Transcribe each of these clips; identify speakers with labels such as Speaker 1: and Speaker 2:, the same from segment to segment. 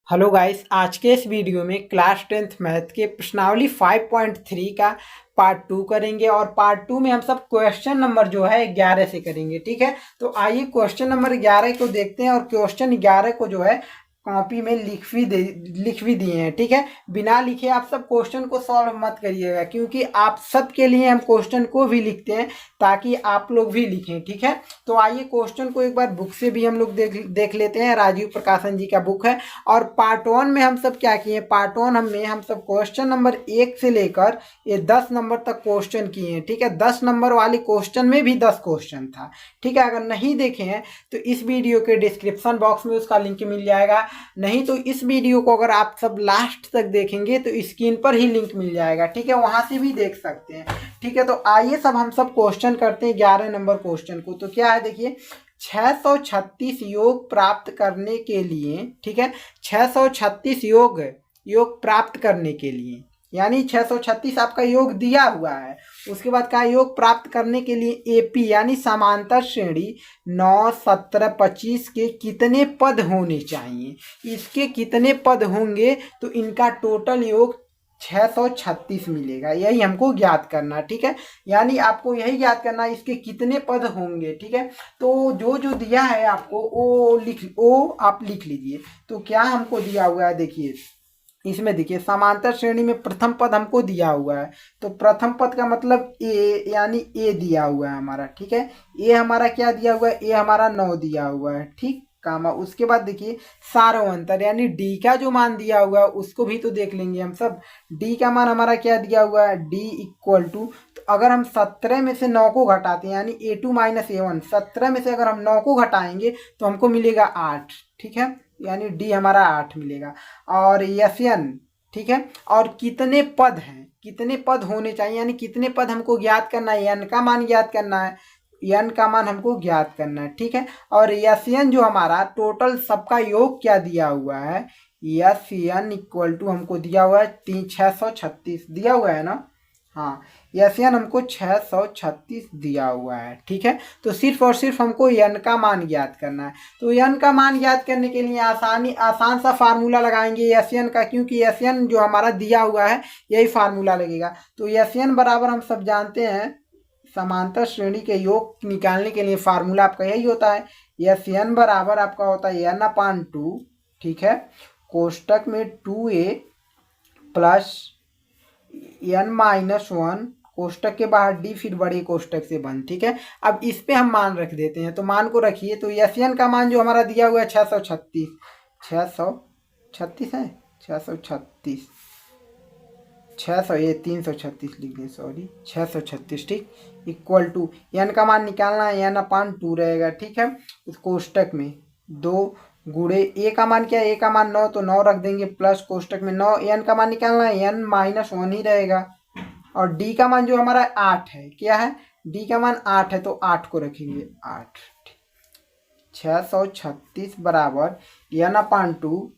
Speaker 1: Hello guys, आज के इस वीडियो में क्लास 10th मैथ के प्रश्नावली 5.3 का पार्ट 2 करेंगे और पार्ट 2 में हम सब क्वेश्चन नंबर जो है 11 से करेंगे। ठीक है, तो आइए क्वेश्चन नंबर 11 को देखते हैं। और क्वेश्चन 11 को जो है कॉपी में लिख भी दिए हैं। ठीक है, बिना लिखे आप सब क्वेश्चन को सॉल्व मत करिएगा, क्योंकि आप सब के लिए हम क्वेश्चन को भी लिखते हैं ताकि आप लोग भी लिखें। ठीक है, तो आइए क्वेश्चन को एक बार बुक से भी हम लोग देख लेते हैं। राजीव प्रकाशन जी का बुक है। और पार्ट 1 में हम सब क्या किए, पार्ट 1 में हम सब क्वेश्चन नंबर 1 से लेकर ये 10 नंबर तक क्वेश्चन किए हैं। ठीक है, 10 नंबर वाले क्वेश्चन में भी 10 क्वेश्चन था। ठीक है, अगर नहीं देखे हैं तो इस वीडियो के डिस्क्रिप्शन बॉक्स में उसका लिंक मिल जाएगा। नहीं तो इस वीडियो को अगर आप सब लास्ट तक देखेंगे तो स्क्रीन पर ही लिंक मिल जाएगा। ठीक है, वहां से भी देख सकते हैं। ठीक है, तो आइए सब हम सब क्वेश्चन करते हैं 11 नंबर क्वेश्चन को। तो क्या है देखिए, 636 योग प्राप्त करने के लिए, ठीक है, 636 योग प्राप्त करने के लिए, यानी 636 आपका योग दिया हुआ है। उसके बाद का योग प्राप्त करने के लिए एपी यानी समांतर श्रेणी 9, 17, 25 के कितने पद होने चाहिए, इसके कितने पद होंगे तो इनका टोटल योग 636 मिलेगा। यही हमको ज्ञात करना। ठीक है, यानी आपको यही ज्ञात करना इसके कितने पद होंगे। ठीक है, तो जो जो दिया है आपको वो आप लिख लीजिए। तो क्या हमको दिया हुआ है देखिए, इसमें देखिए समांतर श्रेणी में प्रथम पद हमको दिया हुआ है। तो प्रथम पद का मतलब ए, यानी ए दिया हुआ है हमारा। ठीक है, ए हमारा क्या दिया हुआ है, ए हमारा 9 दिया हुआ है। ठीक, कामा उसके बाद देखिए सारों अंतर यानी डी का जो मान दिया हुआ है उसको भी तो देख लेंगे हम सब। डी का मान हमारा क्या दिया हुआ है, डी इक्वल टू, तो अगर हम 17 में से 9 को घटाते हैं यानी A2 माइनस A1, 17 में से अगर हम 9 को घटाएंगे तो हमको मिलेगा 8। ठीक है, यानी डी हमारा 8 मिलेगा। और यस एन, ठीक है, और कितने पद हैं, कितने पद होने चाहिए, यानी कितने पद हमको ज्ञात करना है, एन का मान ज्ञात करना है, एन का मान हमको ज्ञात करना है। ठीक है, और यस एन जो हमारा टोटल सबका योग क्या दिया हुआ है, यस एन इक्वल टू हमको दिया हुआ है 636 दिया हुआ है ना। हाँ, यस एन हमको 636 दिया हुआ है। ठीक है, तो सिर्फ और सिर्फ हमको एन का मान ज्ञात करना है। तो एन का मान ज्ञात करने के लिए आसान सा फार्मूला लगाएंगे एस एन का, क्योंकि एस एन जो हमारा दिया हुआ है यही फार्मूला लगेगा। तो एस एन बराबर हम सब जानते हैं, समांतर श्रेणी के योग निकालने के लिए फार्मूला आपका यही होता है। एस एन बराबर आपका होता है एन अपान 2। ठीक है, कोष्टक में 2a प्लस एन माइनस 1, कोष्टक के बाहर डी, फिर बड़े कोष्टक से बंद। ठीक है, अब इस पे हम मान रख देते हैं, तो मान को रखिए। तो एस एन का मान जो हमारा दिया हुआ है 636, 636 है, 636, 600, ये 336 लिख दें, सॉरी 636। ठीक, इक्वल टू एन का मान निकालना है, एन अपान 2 रहेगा। ठीक है, उस कोष्टक में 2 गुड़े ए का मान क्या है, ए का मान 9, तो 9 रख देंगे, प्लस कोष्टक में 9, एन का मान निकालना है, एन माइनस 1 ही रहेगा। और डी का मान जो हमारा 8 है, क्या है, डी का मान 8 है, तो 8 को रखेंगे 8। 636 बराबर एन अपान 2,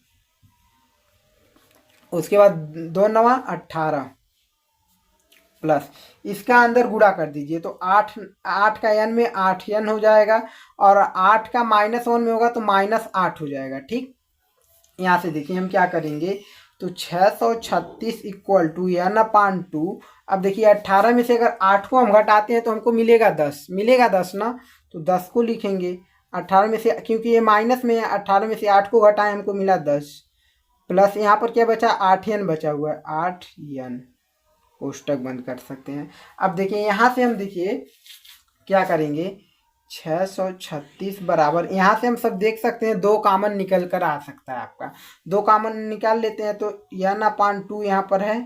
Speaker 1: उसके बाद 2 9 18 प्लस इसका अंदर गुणा कर दीजिए। तो 8 8 का एन में 8 एन हो जाएगा, और 8 का माइनस 1 में होगा तो माइनस 8 हो जाएगा। ठीक, यहाँ से देखिए हम क्या करेंगे, तो 636 इक्वल टू एन अपान 2। अब देखिए 18 में से अगर 8 को हम घटाते हैं तो हमको मिलेगा 10, मिलेगा 10 ना, तो 10 को लिखेंगे। 18 में से, क्योंकि ये माइनस में है, 18 में से 8 को घटाएं हमको मिला 10, प्लस यहाँ पर क्या बचा, 8 एन बचा हुआ है, 8 एन, कोष्टक बंद कर सकते हैं। अब देखिए यहाँ से हम देखिए क्या करेंगे, 636 बराबर, यहाँ से हम सब देख सकते हैं 2 कामन निकल कर आ सकता है आपका, 2 कामन निकाल लेते हैं। तो एन अपान 2 यहाँ पर है।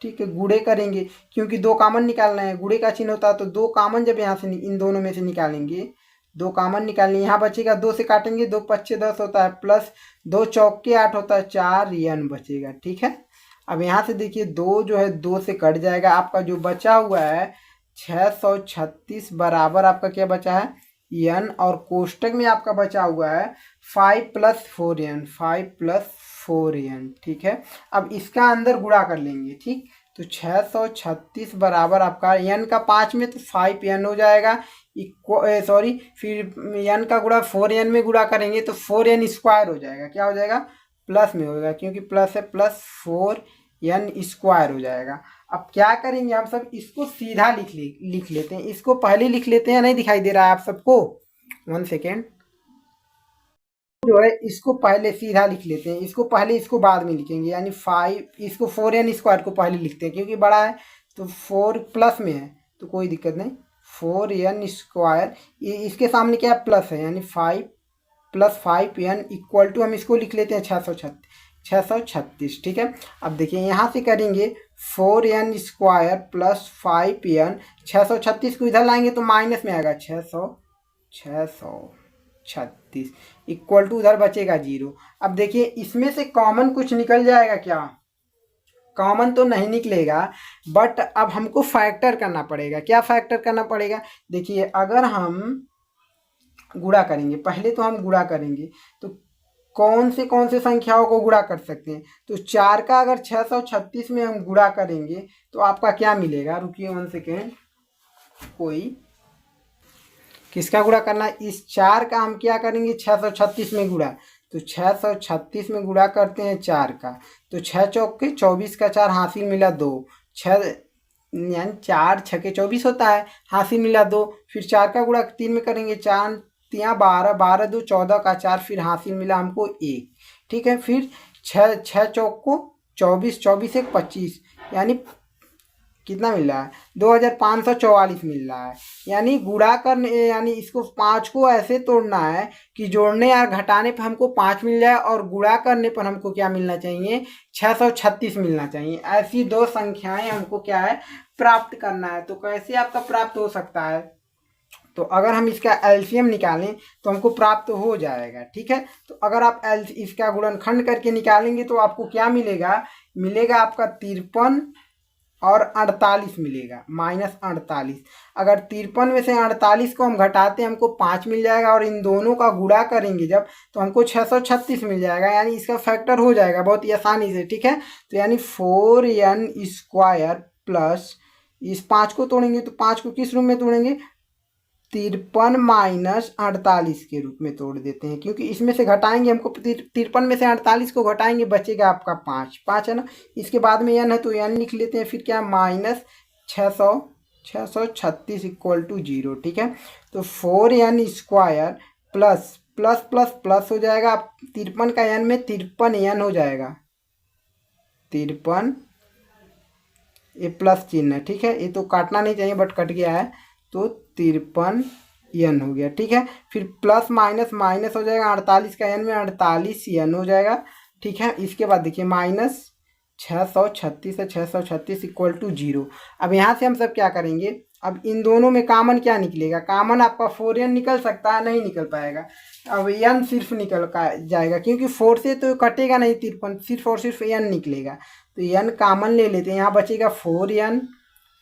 Speaker 1: ठीक है, गुड़े करेंगे, क्योंकि 2 कामन निकालना है, गुड़े का चिन्ह होता है। तो 2 कामन जब यहाँ से इन दोनों में से निकालेंगे, 2 कामन निकालने, यहाँ बचेगा 2 से काटेंगे, 2 पच्चे 10 होता है, प्लस 2 चौके 8 होता है, 4 एन बचेगा। ठीक है, अब यहाँ से देखिए 2 जो है 2 से कट जाएगा, आपका जो बचा हुआ है 636 बराबर आपका क्या बचा है, एन, और कोष्टक में आपका बचा हुआ है 5 प्लस 4 एन, 5 प्लस 4 एन। ठीक है, अब इसका अंदर गुणा कर लेंगे। ठीक, तो 636 बराबर आपका एन का 5 में तो 5 एन हो जाएगा, सॉरी, फिर एन का गुणा 4 एन में गुणा करेंगे तो 4 एन स्क्वायर हो जाएगा, क्या हो जाएगा, प्लस में होगा, क्योंकि प्लस है, प्लस 4n² हो जाएगा। अब क्या करेंगे हम सब, इसको सीधा लिख लेते हैं। इसको पहले लिख लेते हैं, नहीं दिखाई दे रहा है आप सबको? 1 सेकेंड। जो है इसको पहले सीधा लिख लेते हैं, इसको पहले, इसको बाद में लिखेंगे, यानी 5, इसको 4n² को पहले लिखते हैं क्योंकि बड़ा है, तो 4 प्लस में है तो कोई दिक्कत नहीं, 4n², ये इसके सामने क्या है, प्लस है, यानी 5 + 5n = हम इसको लिख लेते हैं 636। ठीक है। अब देखिए यहाँ से करेंगे 4n² + 5n, 636 को इधर लाएंगे तो माइनस में आएगा, 636 = उधर बचेगा 0। अब देखिए इसमें से कॉमन कुछ निकल जाएगा क्या? कॉमन तो नहीं निकलेगा, बट अब हमको फैक्टर करना पड़ेगा। क्या फैक्टर करना पड़ेगा? देखिए अगर हम गुणा करेंगे, पहले तो हम गुणा करेंगे, तो कौन से संख्याओं को गुणा कर सकते हैं? तो 4 का अगर 636 में हम गुणा करेंगे तो आपका क्या मिलेगा? रुकिए 1 सेकेंड, कोई किसका गुणा करना है? इस 4 का हम क्या करेंगे, 636 में गुणा। तो 636 में गुणा करते हैं 4 का, तो 6 चौक के 24 का 4 हासिल मिला 2, 6 यानी 4 6 के 24 होता है, हासिल मिला 2। फिर 4 का गुणा 3 में करेंगे, 4 3 12, 12 2 14 का 4, फिर हासिल मिला हमको 1। ठीक है। फिर 6 चौक को 24, 24 1 25, यानी कितना मिल रहा है? 2544 मिल रहा है। यानी गुणा करने, यानी इसको 5 को ऐसे तोड़ना है कि जोड़ने या घटाने पर हमको 5 मिल जाए, और गुणा करने पर हमको क्या मिलना चाहिए? 636 मिलना चाहिए। ऐसी दो संख्याएं हमको क्या है, प्राप्त करना है। तो कैसे आपका प्राप्त हो सकता है? तो अगर हम इसका एलसीएम निकालें तो हमको प्राप्त हो जाएगा। ठीक है। तो अगर आप इसका गुणनखंड करके निकालेंगे तो आपको क्या मिलेगा? मिलेगा आपका 53 और 48 मिलेगा, -48। अगर 53 में से 48 को हम घटाते हैं हमको 5 मिल जाएगा, और इन दोनों का गुणा करेंगे जब तो हमको 636 मिल जाएगा, यानी इसका फैक्टर हो जाएगा बहुत ही आसानी से। ठीक है। तो यानी 4n² प्लस, इस 5 को तोड़ेंगे तो 5 को किस रूप में तोड़ेंगे? 53 - 48 के रूप में तोड़ देते हैं, क्योंकि इसमें से घटाएंगे हमको 53 में से 48 को घटाएंगे, बचेगा आपका 5 है ना। इसके बाद में n है तो n लिख लेते हैं, फिर क्या, -636 = 0। ठीक है। तो 4n² plus plus plus plus हो जाएगा, 53 का n में 53n हो जाएगा, 53, ये प्लस चिन्ह है। ठीक है। ये तो काटना नहीं चाहिए बट कट गया है, तो 53n हो गया। ठीक है। फिर प्लस माइनस माइनस हो जाएगा, 48 का n में 48n हो जाएगा। ठीक है। इसके बाद देखिए -636 है, 636 = 0। अब यहाँ से हम सब क्या करेंगे? अब इन दोनों में कॉमन क्या निकलेगा? कॉमन आपका 4n निकल सकता है, नहीं निकल पाएगा। अब n सिर्फ निकल जाएगा, क्योंकि 4 से तो कटेगा नहीं 53, सिर्फ और सिर्फ n निकलेगा। तो n कॉमन ले लेते हैं, यहाँ बचेगा 4n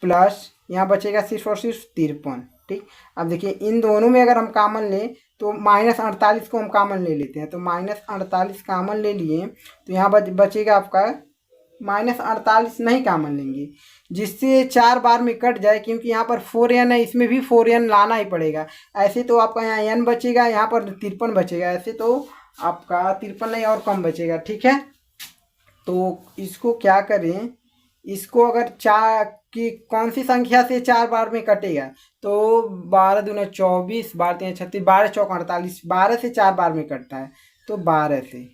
Speaker 1: प्लस, यहाँ बचेगा सिर्फ और सिर्फ 53। ठीक। अब देखिए इन दोनों में अगर हम कॉमन लें तो -48 को हम कॉमन ले लेते हैं, तो -48 कॉमन ले लिए, तो यहाँ बचेगा आपका -48 नहीं कॉमन लेंगे, जिससे 4 बार में कट जाए, क्योंकि यहाँ पर 4n है, इसमें भी 4n लाना ही पड़ेगा। ऐसे तो आपका यहाँ n बचेगा, यहाँ पर 53 बचेगा, ऐसे तो आपका 53 नहीं और कम बचेगा। ठीक है। तो इसको क्या करें, इसको अगर 4 की कौन सी संख्या से 4 बार में कटेगा? तो 12 दूना 24, 12 3 36, 12 चौक 48, 12 से 4 बार में कटता है, तो 12 से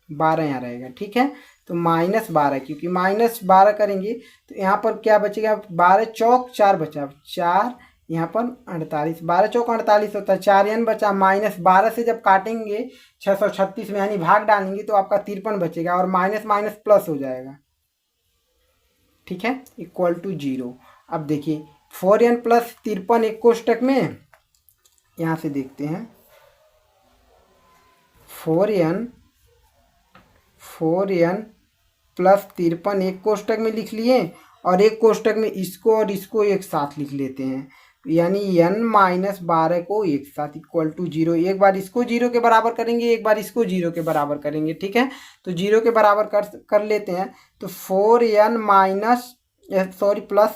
Speaker 1: 12 यहाँ रहेगा। ठीक है। तो -12, क्योंकि -12 करेंगे तो यहाँ पर क्या बचेगा? 12 चौक 4 बचा, 4 यहाँ पर 48, 12 चौक 48 होता है, 4n बचा, -12 से जब काटेंगे 636 में, यानी भाग डालेंगे तो आपका 53 बचेगा, और माइनस माइनस प्लस हो जाएगा। ठीक है। = 0। अब देखिए 4n प्लस 53 एक कोष्टक में, यहाँ से देखते हैं, 4n प्लस 53 एक कोष्टक में लिख लिए, और एक कोष्टक में इसको और इसको एक साथ लिख लेते हैं, यानी n - 12 को एक साथ = 0। एक बार इसको 0 के बराबर करेंगे, एक बार इसको 0 के बराबर करेंगे। ठीक है। तो 0 के बराबर कर लेते हैं, तो 4n प्लस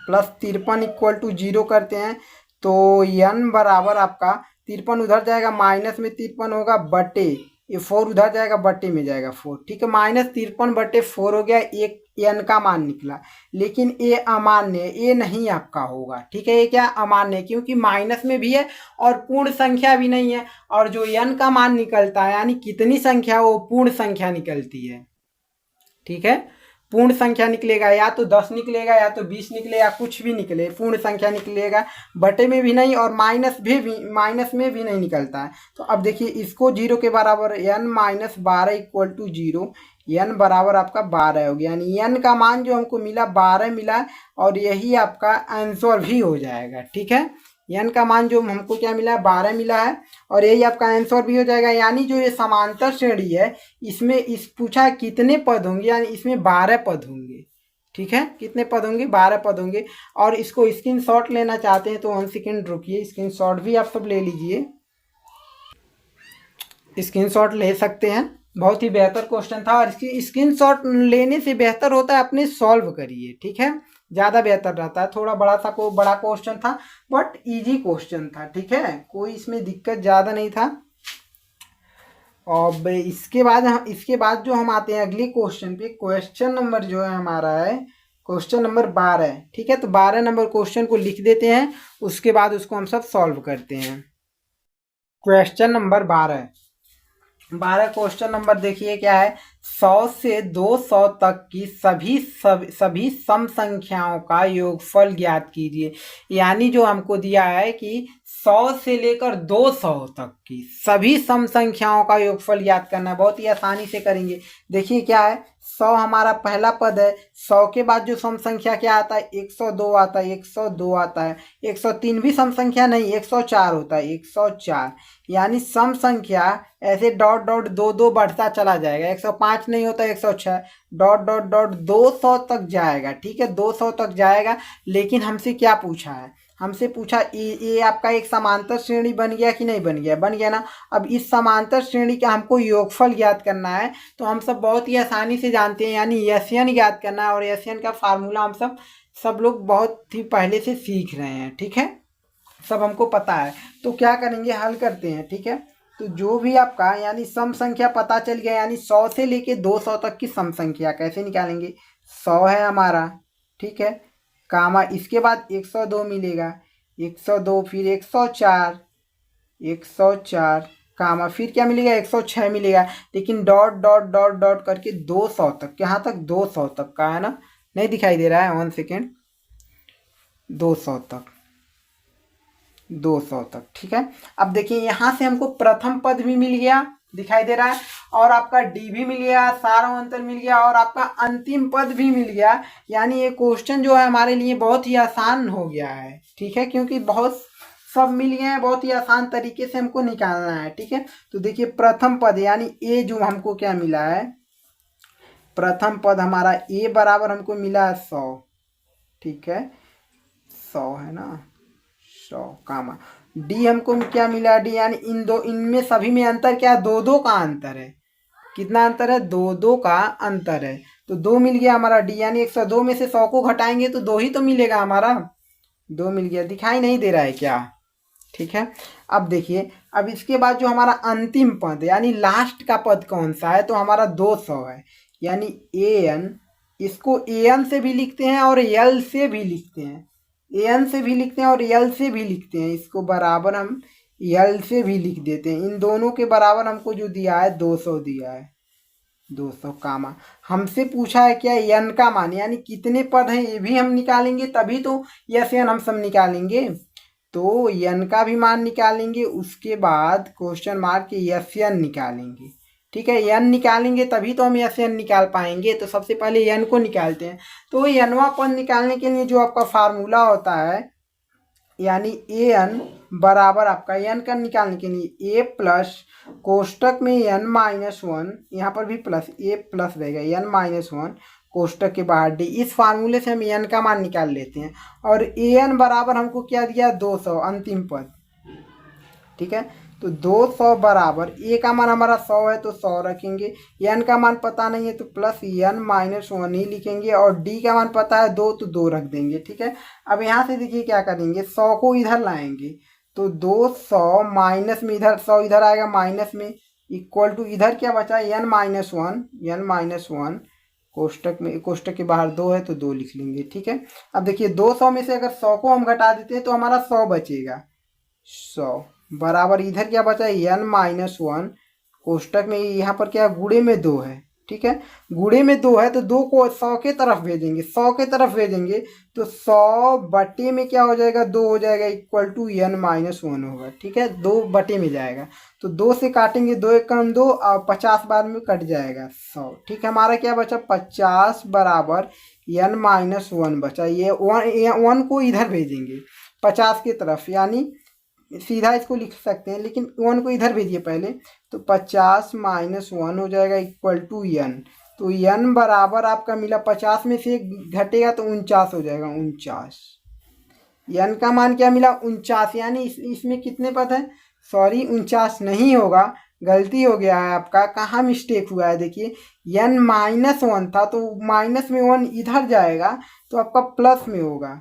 Speaker 1: 53 = 0 करते हैं, तो n बराबर आपका 53 उधर जाएगा, माइनस में 53 होगा, बटे ये 4 उधर जाएगा, बट्टे में जाएगा 4, ठीक है। -53/4 हो गया, एक n का मान निकला। लेकिन ये अमान्य है, ये नहीं आपका होगा, ठीक है। ये क्या अमान्य है, क्योंकि माइनस में भी है और पूर्ण संख्या भी नहीं है। और जो n का मान निकलता है यानी कितनी संख्या, वो पूर्ण संख्या निकलती है, ठीक है। पूर्ण संख्या निकलेगा, या तो 10 निकलेगा, या तो 20 निकलेगा, कुछ भी निकले, पूर्ण संख्या निकलेगा। बटे में भी नहीं और माइनस में भी नहीं निकलता है। तो अब देखिए इसको 0 के बराबर n-12 = 0, n बराबर आपका 12 हो गया, यानी n का मान जो हमको मिला 12 मिला, और यही आपका आंसर भी हो जाएगा, ठीक है। n का मान जो हमको क्या मिला है, 12 मिला है, और यही आपका आंसर भी हो जाएगा। यानी जो ये समांतर श्रेणी है, इसमें इस पूछा कितने पद होंगे, यानी इसमें 12 पद होंगे, ठीक है। कितने पद होंगे, 12 पद होंगे। और इसको स्क्रीनशॉट लेना चाहते हैं तो 1 सेकेंड रुकिए, स्क्रीनशॉट भी आप सब ले लीजिए, स्क्रीनशॉट ले सकते हैं। बहुत ही बेहतर क्वेश्चन था, और इसकी स्क्रीनशॉट लेने से बेहतर होता है अपने सॉल्व करिए, ठीक है, ज़्यादा बेहतर रहता है। थोड़ा बड़ा क्वेश्चन था, बट इजी क्वेश्चन था, ठीक है, कोई इसमें दिक्कत ज़्यादा नहीं था। और इसके बाद जो हम आते हैं अगले क्वेश्चन पे, क्वेश्चन नंबर जो है हमारा है क्वेश्चन नंबर 12, ठीक है। तो 12 नंबर क्वेश्चन को लिख देते हैं, उसके बाद उसको हम सब सॉल्व करते हैं। क्वेश्चन नंबर 12 क्वेश्चन नंबर देखिए क्या है, 100 से 200 तक की सभी सम संख्याओं का योगफल ज्ञात कीजिए। यानी जो हमको दिया है कि 100 से लेकर 200 तक की सभी सम संख्याओं का योगफल ज्ञात करना है। बहुत ही आसानी से करेंगे। देखिए क्या है, 100 हमारा पहला पद है, 100 के बाद जो सम संख्या क्या आता है, 102 आता है, 102 आता है, 103 भी सम संख्या नहीं, 104 होता है, 104। यानी सम संख्या ऐसे डॉट डॉट 2 बढ़ता चला जाएगा, 105 नहीं होता, 106 डॉट डॉट डॉट 200 तक जाएगा, ठीक है, 200 तक जाएगा। लेकिन हमसे क्या पूछा है, हमसे पूछा ये आपका एक समांतर श्रेणी बन गया कि नहीं बन गया, बन गया ना। अब इस समांतर श्रेणी का हमको योगफल ज्ञात करना है, तो हम सब बहुत ही आसानी से जानते हैं, यानी एसएन ज्ञात करना है। और एसएन का फार्मूला हम सब लोग बहुत ही पहले से सीख रहे हैं, ठीक है, सब हमको पता है। तो क्या करेंगे, हल करते हैं, ठीक है। तो जो भी आपका यानी सम संख्या पता चल गया, यानी 100 से लेके 200 तक की सम संख्या कैसे निकालेंगे, 100 है हमारा, ठीक है, कामा इसके बाद 102 मिलेगा, 102 फिर 104 कामा फिर क्या मिलेगा, 106 मिलेगा। लेकिन डॉट डॉट डॉट डॉट करके 200 तक, कहाँ तक, 200 तक का है ना, नहीं दिखाई दे रहा है, 1 सेकेंड, 200 तक, ठीक है। अब देखिए यहाँ से हमको प्रथम पद भी मिल गया, दिखाई दे रहा है, और आपका डी भी मिल गया, सारा अंतर मिल गया, और आपका अंतिम पद भी मिल गया। यानी ये क्वेश्चन जो है हमारे लिए बहुत ही आसान हो गया है, ठीक है, क्योंकि बहुत सब मिल गए हैं, बहुत ही आसान तरीके से हमको निकालना है, ठीक है। तो देखिए प्रथम पद यानी ए जो हमको क्या मिला है, प्रथम पद हमारा ए बराबर हमको मिला है 100, ठीक है, 100 है ना, 100 कामा डी हमको क्या मिला, डी यानी इनमें सभी में अंतर क्या है, 2 का अंतर है। कितना अंतर है, 2 का अंतर है। तो 2 मिल गया हमारा डी, यानी 102 में से 100 को घटाएंगे तो 2 ही तो मिलेगा हमारा, 2 मिल गया, दिखाई नहीं दे रहा है क्या, ठीक है। अब देखिए, अब इसके बाद जो हमारा अंतिम पद यानी लास्ट का पद कौन सा है, तो हमारा 200 है। यानी एन, इसको एन से भी लिखते हैं और एल से भी लिखते हैं, एन से भी लिखते हैं और एल से भी लिखते हैं। इसको बराबर हम एल से भी लिख देते हैं। इन दोनों के बराबर हमको जो दिया है 200 दिया है, 200 कामा हमसे पूछा है क्या, एन का मान यानी कितने पद हैं ये भी हम निकालेंगे, तभी तो यस एन हम सब निकालेंगे। तो एन का भी मान निकालेंगे, उसके बाद क्वेश्चन मार्क के यस एन निकालेंगे, ठीक है। एन निकालेंगे तभी तो हम यस एन निकाल पाएंगे। तो सबसे पहले एन को निकालते हैं। तो एनवा पद निकालने के लिए जो आपका फार्मूला होता है, यानी ए एन बराबर आपका एन का निकालने के लिए ए प्लस कोष्टक में n-1, यहाँ पर भी प्लस, ए प्लस रहेगा n-1 कोष्टक के बाहर डी। इस फार्मूले से हम एन का मान निकाल लेते हैं। और ए एन बराबर हमको क्या दिया, 200 अंतिम पद, ठीक है। तो 200 बराबर ए का मान हमारा 100 है तो 100 रखेंगे, एन का मान पता नहीं है तो प्लस n-1 ही लिखेंगे, और डी का मान पता है 2 तो 2 रख देंगे, ठीक है। अब यहाँ से देखिए क्या करेंगे, 100 को इधर लाएंगे तो 200 माइनस में, इधर 100 इधर आएगा माइनस में, इक्वल टू इधर क्या बचा n-1 कोष्टक में, कोष्टक के बाहर 2 है तो 2 लिख लेंगे। ठीक है, अब देखिए 200 में से अगर 100 को हम घटा देते हैं तो हमारा 100 बचेगा। 100 बराबर इधर क्या बचा n-1 कोष्टक में, यहाँ पर क्या गुणे में 2 है। ठीक है, गुणे में 2 है तो 2 को 100 के तरफ भेजेंगे, 100 के तरफ भेजेंगे तो 100 बटे में क्या हो जाएगा 2 हो जाएगा इक्वल टू n-1 होगा। ठीक है, 2 बटे में जाएगा तो 2 से काटेंगे, 2 एक कम 2 और 50 बार में कट जाएगा 100। ठीक है, हमारा क्या बचा 50 बराबर n-1 बचा। ये 1 को इधर भेजेंगे 50 की तरफ, यानी सीधा इसको लिख सकते हैं, लेकिन 1 को इधर भेजिए पहले, तो 50 - 1 हो जाएगा इक्वल टू n। तो n बराबर आपका मिला 50 में से घटेगा तो 49 हो जाएगा, 49। n का मान क्या मिला 49, यानी इसमें कितने पद हैं, सॉरी 49 नहीं होगा, गलती हो गया है आपका, कहाँ मिस्टेक हुआ है देखिए, n-1 था तो माइनस में 1 इधर जाएगा तो आपका प्लस में होगा,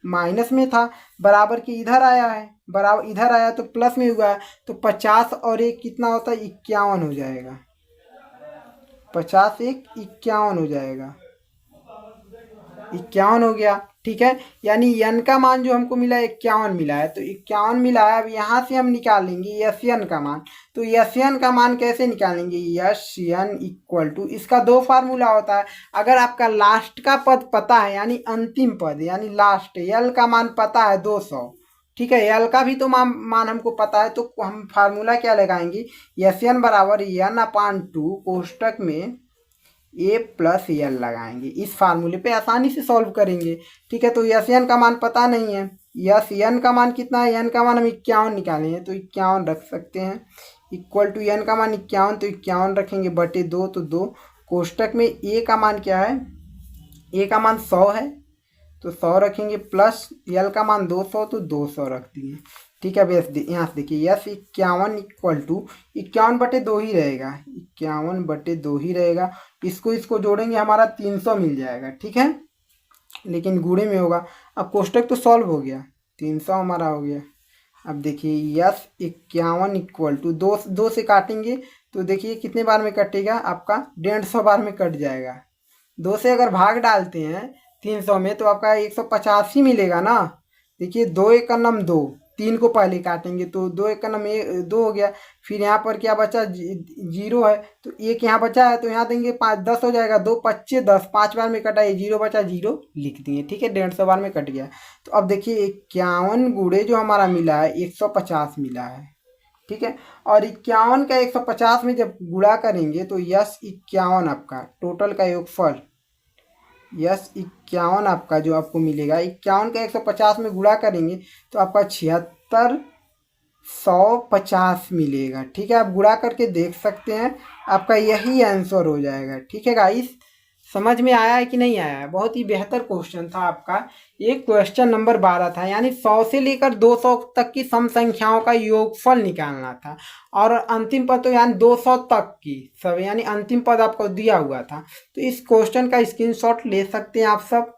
Speaker 1: माइनस में था बराबर के इधर आया है, बराबर इधर आया तो प्लस में हुआ है, तो 50 और 1 कितना होता है 51 हो जाएगा, 50 1 51 हो जाएगा, 51 हो गया। ठीक है, यानी n का मान जो हमको मिला 51 मिला है, तो 51 मिला है। अब यहाँ से हम निकालेंगे Sn का मान, तो Sn का मान कैसे निकालेंगे, Sn इक्वल टू, इसका 2 फार्मूला होता है। अगर आपका लास्ट का पद पता है, यानी अंतिम पद, यानी लास्ट l का मान पता है 200, ठीक है, l का भी तो मान हमको पता है, तो हम फार्मूला क्या लगाएंगे, Sn बराबर n/2 कोष्टक में a प्लस एल लगाएंगे, इस फार्मूले पे आसानी से सॉल्व करेंगे। ठीक है, तो Sn का मान पता नहीं है, Sn का मान कितना है, n का मान हम 51 निकाले हैं तो 51 रख सकते हैं, इक्वल टू n का मान 51 तो 51 रखेंगे बटे 2 तो 2, कोष्टक में a का मान क्या है, a का मान 100 है तो 100 रखेंगे, प्लस l का मान 200 तो 200 रख दिए। ठीक है, बस यहाँ से देखिए 51 इक्वल टू 51 बटे 2 ही रहेगा, 51 बटे 2 ही रहेगा, इसको जोड़ेंगे हमारा 300 मिल जाएगा। ठीक है, लेकिन गुणे में होगा। अब कोष्टक तो सॉल्व हो गया, 300 हमारा हो गया। अब देखिए 51 इक्वल टू 2 से काटेंगे तो देखिए कितने बार में कटेगा, आपका 150 बार में कट जाएगा। 2 से अगर भाग डालते हैं 300 में तो आपका 150 ही मिलेगा ना। देखिए 2 एक का नम 2, 3 को पहले काटेंगे तो 2 एक का नम 2 हो गया, फिर यहाँ पर क्या बचा 0 है तो 1 यहाँ बचा है तो यहाँ देंगे 5 10 हो जाएगा, 2 25 10, 5 बार में कटा है, 0 बचा 0 लिख दिए। ठीक है, 150 बार में कट गया। तो अब देखिए 51 गुणे जो हमारा मिला है 150 मिला है। ठीक है, और 51 का 150 में जब गुणा करेंगे तो 51 आपका टोटल का योगफल, 51 आपका जो आपको मिलेगा, 51 का 150 में गुणा करेंगे तो आपका 7650 मिलेगा। ठीक है, आप गुणा करके देख सकते हैं, आपका यही आंसर हो जाएगा। ठीक है गाइस, समझ में आया है कि नहीं आया है, बहुत ही बेहतर क्वेश्चन था आपका। एक क्वेश्चन नंबर 12 था, यानी 100 से लेकर 200 तक की सम संख्याओं का योगफल निकालना था, और अंतिम पद तो यानी 200 तक की सब, यानी अंतिम पद आपको दिया हुआ था। तो इस क्वेश्चन का स्क्रीनशॉट ले सकते हैं आप सब।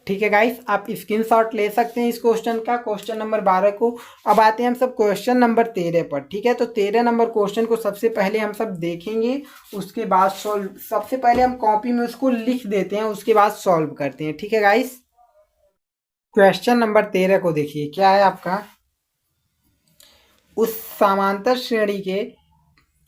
Speaker 1: ठीक है गाइस, आप स्क्रीनशॉट ले सकते हैं इस क्वेश्चन का, क्वेश्चन नंबर 12 को। अब आते हैं हम सब क्वेश्चन नंबर 13 पर। ठीक है, तो 13 नंबर क्वेश्चन को सबसे पहले हम सब देखेंगे, उसके बाद सॉल्व, सबसे पहले हम कॉपी में उसको लिख देते हैं, उसके बाद सॉल्व करते हैं। ठीक है गाइस, क्वेश्चन नंबर 13 को देखिए, क्या है आपका, उस समांतर श्रेणी के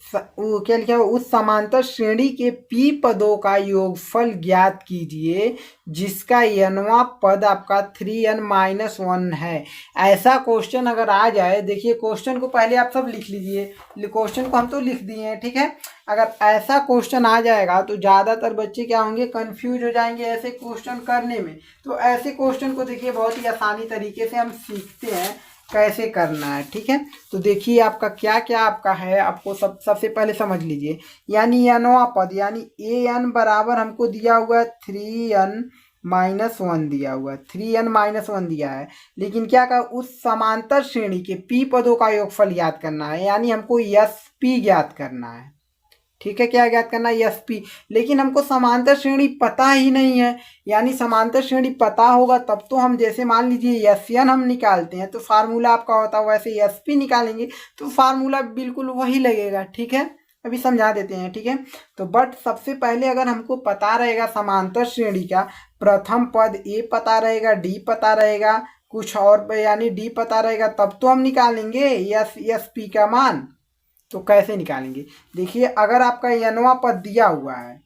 Speaker 1: क्या लिखा है, उस समांतर श्रेणी के p पदों का योगफल ज्ञात कीजिए जिसका nवां पद आपका 3n-1 है। ऐसा क्वेश्चन अगर आ जाए, देखिए क्वेश्चन को पहले आप सब लिख लीजिए, क्वेश्चन को हम तो लिख दिए हैं। ठीक है, अगर ऐसा क्वेश्चन आ जाएगा तो ज़्यादातर बच्चे क्या होंगे, कंफ्यूज हो जाएंगे ऐसे क्वेश्चन करने में। तो ऐसे क्वेश्चन को देखिए बहुत ही आसानी तरीके से हम सीखते हैं कैसे करना है। ठीक है, तो देखिए आपका क्या क्या आपका है, आपको सबसे पहले समझ लीजिए, यानी nवां पद, यानी an बराबर हमको दिया हुआ है 3n-1 दिया हुआ है, 3n-1 दिया है, लेकिन क्या कहा, उस समांतर श्रेणी के p पदों का योगफल याद करना है, यानी हमको sp ज्ञात करना है। ठीक है, क्या ज्ञात करना है, एस पी। लेकिन हमको समांतर श्रेणी पता ही नहीं है, यानी समांतर श्रेणी पता होगा तब तो हम, जैसे मान लीजिए एस एन हम निकालते हैं तो फार्मूला आपका होता है, वैसे एस पी निकालेंगे तो फार्मूला बिल्कुल वही लगेगा। ठीक है, अभी समझा देते हैं। ठीक है, तो बट सबसे पहले अगर हमको पता रहेगा समांतर श्रेणी का प्रथम पद ए पता रहेगा, डी पता रहेगा, कुछ और यानी डी पता रहेगा, तब तो हम निकालेंगे एस पी का मान। तो कैसे निकालेंगे, देखिए अगर आपका एनवा पद दिया हुआ है,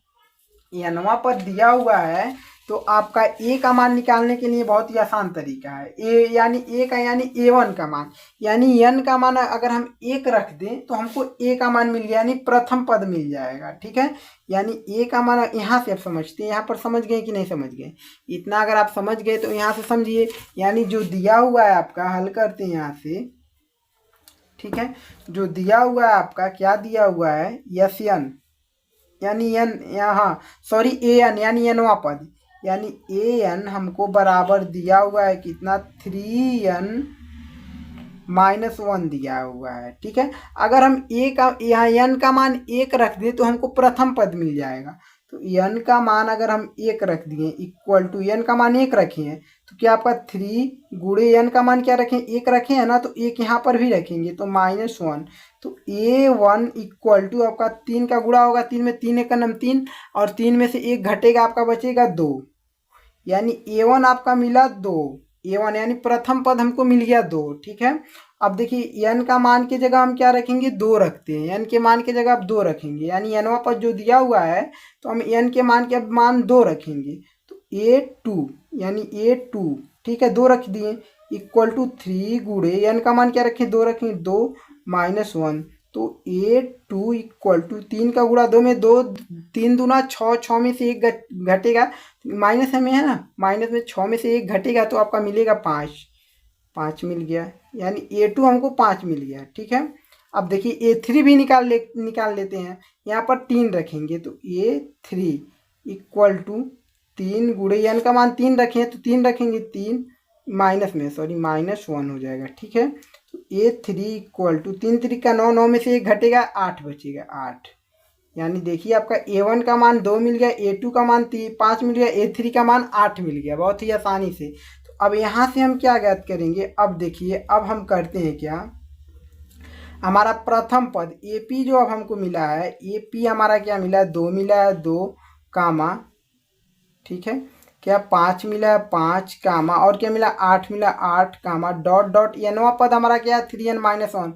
Speaker 1: एनवा पद दिया हुआ है तो आपका ए का मान निकालने के लिए बहुत ही आसान तरीका है। ए यानी ए का यानी ए1 का मान, यानी एन का मान अगर हम एक रख दें तो हमको ए का मान मिल गया, यानी प्रथम पद मिल जाएगा। ठीक है, यानी ए का मान यहाँ से आप समझते हैं, यहाँ पर समझ गए कि नहीं समझ गए, इतना अगर आप समझ गए तो यहाँ से समझिए, यानी जो दिया हुआ है आपका, हल करते हैं यहाँ से। ठीक है, जो दिया हुआ है आपका, क्या दिया हुआ है, यस एन यानी एन, यहाँ सॉरी ए एन यानी एनवा पद, यानी ए एन हमको बराबर दिया हुआ है कितना, 3n -1 दिया हुआ है। ठीक है, अगर हम ए का यहाँ एन का मान एक रख दें तो हमको प्रथम पद मिल जाएगा। तो एन का मान अगर हम एक रख दिए इक्वल टू, एन का मान एक रखे हैं तो क्या आपका 3 गुणे एन का मान क्या रखें, एक रखे हैं ना, तो एक यहाँ पर भी रखेंगे तो -1। तो A1 इक्वल टू आपका 3 का गुणा होगा, 3 में 3 एक नम 3, और 3 में से एक घटेगा, आपका बचेगा 2, यानी A1 आपका मिला 2, A1 यानी प्रथम पद हमको मिल गया 2। ठीक है, अब देखिए n का मान की जगह हम क्या रखेंगे, 2 रखते हैं, n के मान की जगह आप 2 रखेंगे, यानी nवा पद जो दिया हुआ है तो हम n के मान के अब मान 2 रखेंगे, तो A2 यानी A2, ठीक है 2 रख दिए, इक्वल टू 3 गुणे n का मान क्या रखें, 2 रखें, 2 -1, तो A2 इक्वल टू 3 का गुणा 2 में 2, 3 दूना 6, 6 में से एक घटेगा, माइनस में है ना, माइनस में 6 में से एक घटेगा तो आपका मिलेगा 5, 5 मिल गया, यानी A2 हमको 5 मिल गया। ठीक है, अब देखिए A3 भी निकाल लेते हैं, यहाँ पर 3 रखेंगे तो A3 इक्वल टू 3 गुणे n का मान 3 रखें तो 3 रखेंगे, 3 माइनस में सॉरी -1 हो जाएगा। ठीक है, तो A3 इक्वल टू 3 3 का 9, 9 में से एक घटेगा, 8 बचेगा, 8, यानी देखिए आपका A1 का मान 2 मिल गया, A2 का मान 5 मिल गया, A3 का मान 8 मिल गया, बहुत ही आसानी से। तो अब यहाँ से हम क्या ज्ञात करेंगे, अब देखिए अब हम करते हैं क्या, हमारा प्रथम पद AP जो अब हमको मिला है, AP हमारा क्या मिला है, 2 मिला है, 2 कामा, ठीक है, क्या 5 मिला है, 5 कामा, और क्या मिला, 8 मिला, 8 कामा, डॉट डॉट एनवा पद हमारा क्या है, 3n -1,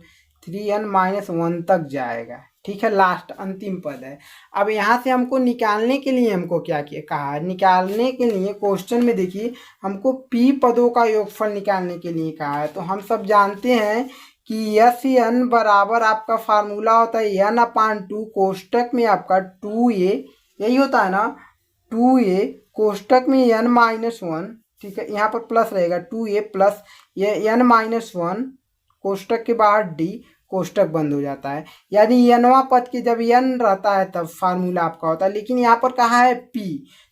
Speaker 1: 3n -1 तक जाएगा। ठीक है, लास्ट अंतिम पद है। अब यहाँ से हमको निकालने के लिए हमको क्या किया कहा है, निकालने के लिए क्वेश्चन में देखिए हमको p पदों का योगफल निकालने के लिए कहा है। तो हम सब जानते हैं कि यस एन बराबर आपका फार्मूला होता है n/2, कोष्टक में आपका 2a, यही होता है ना, 2a कोष्टक में n -1, ठीक है, यहाँ पर प्लस रहेगा, 2a प्लस ये n -1, कोष्टक के बाहर d, कोष्टक बंद हो जाता है, यानी nवा पद के जब n रहता है तब फार्मूला आपका होता है। लेकिन यहाँ पर कहा है p,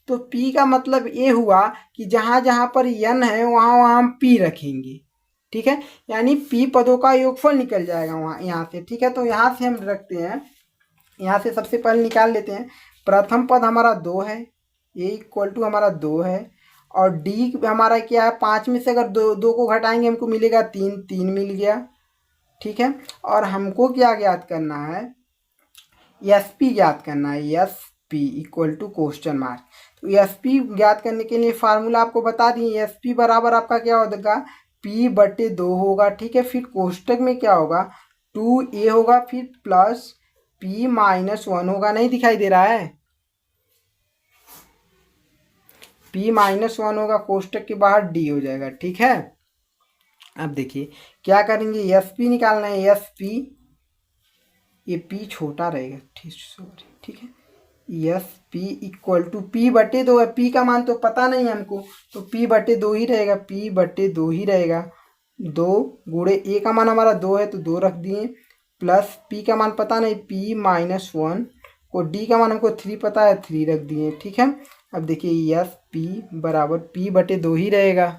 Speaker 1: तो p का मतलब ये हुआ कि जहाँ जहाँ पर n है वहाँ वहाँ हम p रखेंगे। ठीक है, यानी p पदों का योगफल निकल जाएगा वहाँ, यहाँ से। ठीक है, तो यहाँ से हम रखते हैं, यहाँ से सबसे पहले निकाल लेते हैं, प्रथम पद हमारा 2 है, a इक्वल टू हमारा 2 है, और d हमारा क्या है, 5 में से अगर 2 को घटाएंगे हमको मिलेगा 3, 3 मिल गया। ठीक है, और हमको क्या ज्ञात करना है, SP ज्ञात करना है, SP equal to question mark. तो SP ज्ञात करने के लिए फार्मूला आपको बता दिए, SP बराबर आपका क्या होगा, p/2 होगा। ठीक है, फिर कोष्टक में क्या होगा, 2a होगा, फिर प्लस p -1 होगा, नहीं दिखाई दे रहा है, p -1 होगा, कोष्टक के बाहर d हो जाएगा। ठीक है, अब देखिए क्या करेंगे, SP निकालना है, SP, ये p छोटा रहेगा, ठीक सॉरी, ठीक है, SP इक्वल टू p/2 है, p का मान तो पता नहीं हमको, तो p/2 ही रहेगा, p/2 ही रहेगा, 2 गुणे a का मान हमारा 2 है तो 2 रख दिए, प्लस p का मान पता नहीं, p -1 को, d का मान हमको 3 पता है, 3 रख दिए। ठीक है, अब देखिए SP बराबर p/2 ही रहेगा।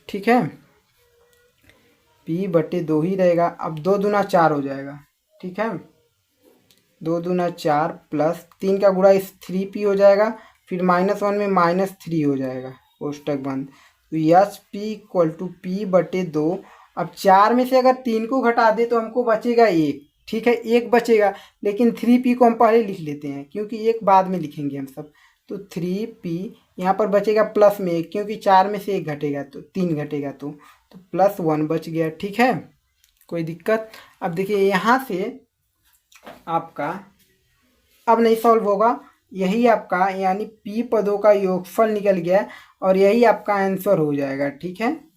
Speaker 1: ठीक है, p/2 ही रहेगा। अब 2 दूना 4 हो जाएगा। ठीक है, 2 दूना 4 प्लस 3 का गुणा इस 3p हो जाएगा, फिर -1 में -3 हो जाएगा, कोष्टक बंद। तो S P equal to P बटे 2। अब 4 में से अगर 3 को घटा दे तो हमको बचेगा 1, ठीक है, 1 बचेगा, लेकिन 3p को हम पहले लिख लेते हैं क्योंकि 1 बाद में लिखेंगे हम सब। तो 3p यहाँ पर बचेगा प्लस में 1, क्योंकि 4 में से 1 घटेगा तो 3 घटेगा, तो +1 बच गया, ठीक है, कोई दिक्कत। अब देखिए यहाँ से आपका अब नहीं सॉल्व होगा, यही आपका यानी p पदों का योगफल निकल गया और यही आपका आंसर हो जाएगा, ठीक है।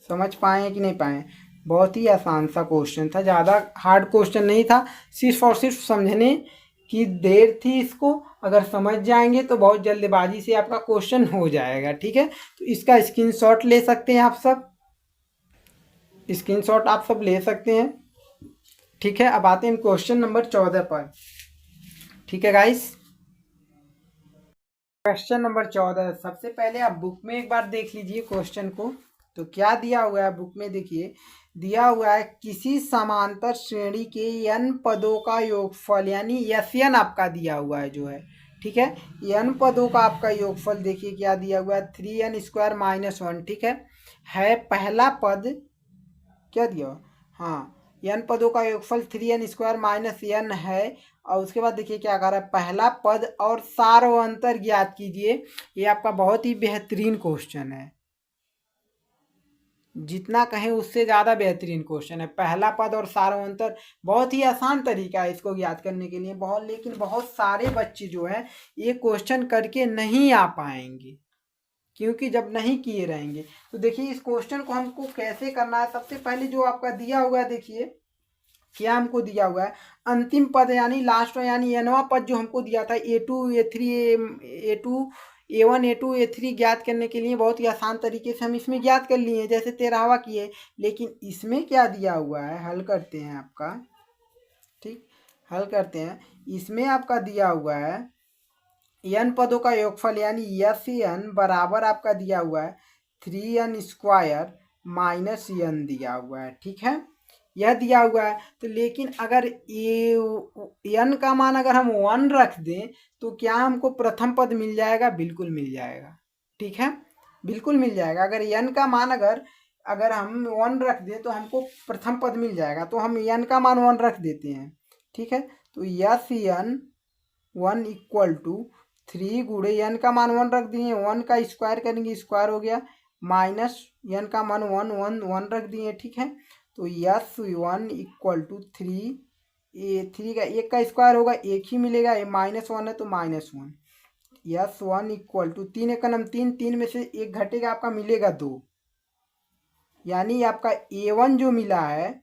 Speaker 1: समझ पाए कि नहीं पाए? बहुत ही आसान सा क्वेश्चन था, ज़्यादा हार्ड क्वेश्चन नहीं था, सिर्फ और सिर्फ समझने की देर थी इसको। अगर समझ जाएंगे तो बहुत जल्दबाजी से आपका क्वेश्चन हो जाएगा, ठीक है। तो इसका स्क्रीनशॉट ले सकते हैं आप सब, स्क्रीनशॉट आप सब ले सकते हैं, ठीक है। अब आते हैं क्वेश्चन नंबर 14 पर, ठीक है गाइस। क्वेश्चन नंबर 14, सबसे पहले आप बुक में एक बार देख लीजिए क्वेश्चन को। तो क्या दिया हुआ है बुक में, देखिए दिया हुआ है किसी समांतर श्रेणी के n पदों का योगफल, यानी Sn आपका दिया हुआ है जो है, ठीक है। n पदों का आपका योगफल देखिए क्या दिया हुआ है, 3n² - 1, ठीक है पहला पद क्या दिया, हाँ n पदों का योगफल 3n² - n है। और उसके बाद देखिए क्या कर रहा है, पहला पद और सार व अंतर ज्ञात कीजिए। ये आपका बहुत ही बेहतरीन क्वेश्चन है, जितना कहें उससे ज़्यादा बेहतरीन क्वेश्चन है। पहला पद और सार व अंतर बहुत ही आसान तरीका है इसको ज्ञात करने के लिए, लेकिन बहुत सारे बच्चे जो है ये क्वेश्चन करके नहीं आ पाएंगे, क्योंकि जब नहीं किए रहेंगे। तो देखिए इस क्वेश्चन को हमको कैसे करना है। सबसे पहले जो आपका दिया हुआ है, देखिए क्या हमको दिया हुआ है, अंतिम पद यानी लास्ट यानी nवां पद जो हमको दिया था a2 a3 a2 a1 a2 a3 ज्ञात करने के लिए बहुत ही आसान तरीके से हम इसमें ज्ञात कर लिए, जैसे 13वां किए। लेकिन इसमें क्या दिया हुआ है, हल करते हैं आपका, ठीक, हल करते हैं। इसमें आपका दिया हुआ है n पदों का योगफल यानी Sn बराबर आपका दिया हुआ है 3n² - n दिया हुआ है, ठीक है, यह दिया हुआ है। तो लेकिन अगर n का मान अगर हम 1 रख दें तो क्या हमको प्रथम पद मिल जाएगा, बिल्कुल मिल जाएगा, ठीक है, बिल्कुल मिल जाएगा। अगर n का मान अगर हम 1 रख दें तो हमको प्रथम पद मिल जाएगा, तो हम n का मान 1 रख देते हैं, ठीक है। तो Sn1 इक्वल टू 3 गुणे n का मान 1 रख दिए, 1 का स्क्वायर करेंगे स्क्वायर हो गया, माइनस n का मान 1 1 1 रख दिए, ठीक है। तो S1 इक्वल टू 3, 3 का 1 का स्क्वायर होगा 1 ही मिलेगा, ये -1 है तो -1। S1 इक्वल टू 3 1 3, 3 में से 1 घटेगा आपका मिलेगा 2, यानी आपका A1 जो मिला है,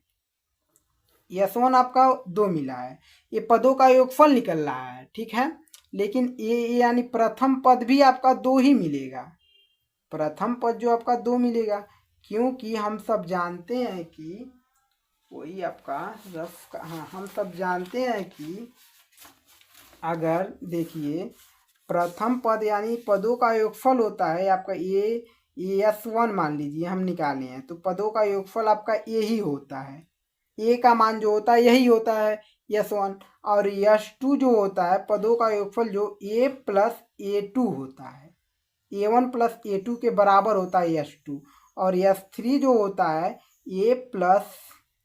Speaker 1: S1 आपका 2 मिला है। ये पदों का योगफल निकल रहा है, ठीक है, लेकिन ये यानी प्रथम पद भी आपका 2 ही मिलेगा, प्रथम पद जो आपका 2 मिलेगा, क्योंकि हम सब जानते हैं कि वही आपका रफ का, हाँ हम सब जानते हैं कि अगर देखिए प्रथम पद यानी पदों का योगफल होता है आपका S1 मान लीजिए हम निकाले हैं, तो पदों का योगफल आपका ए ही होता है, ए का मान जो होता है यही होता है S1, और S2 जो होता है पदों का योगफल जो a + a2 होता है, a1 + a2 के बराबर होता है S2, और S3 जो होता है a +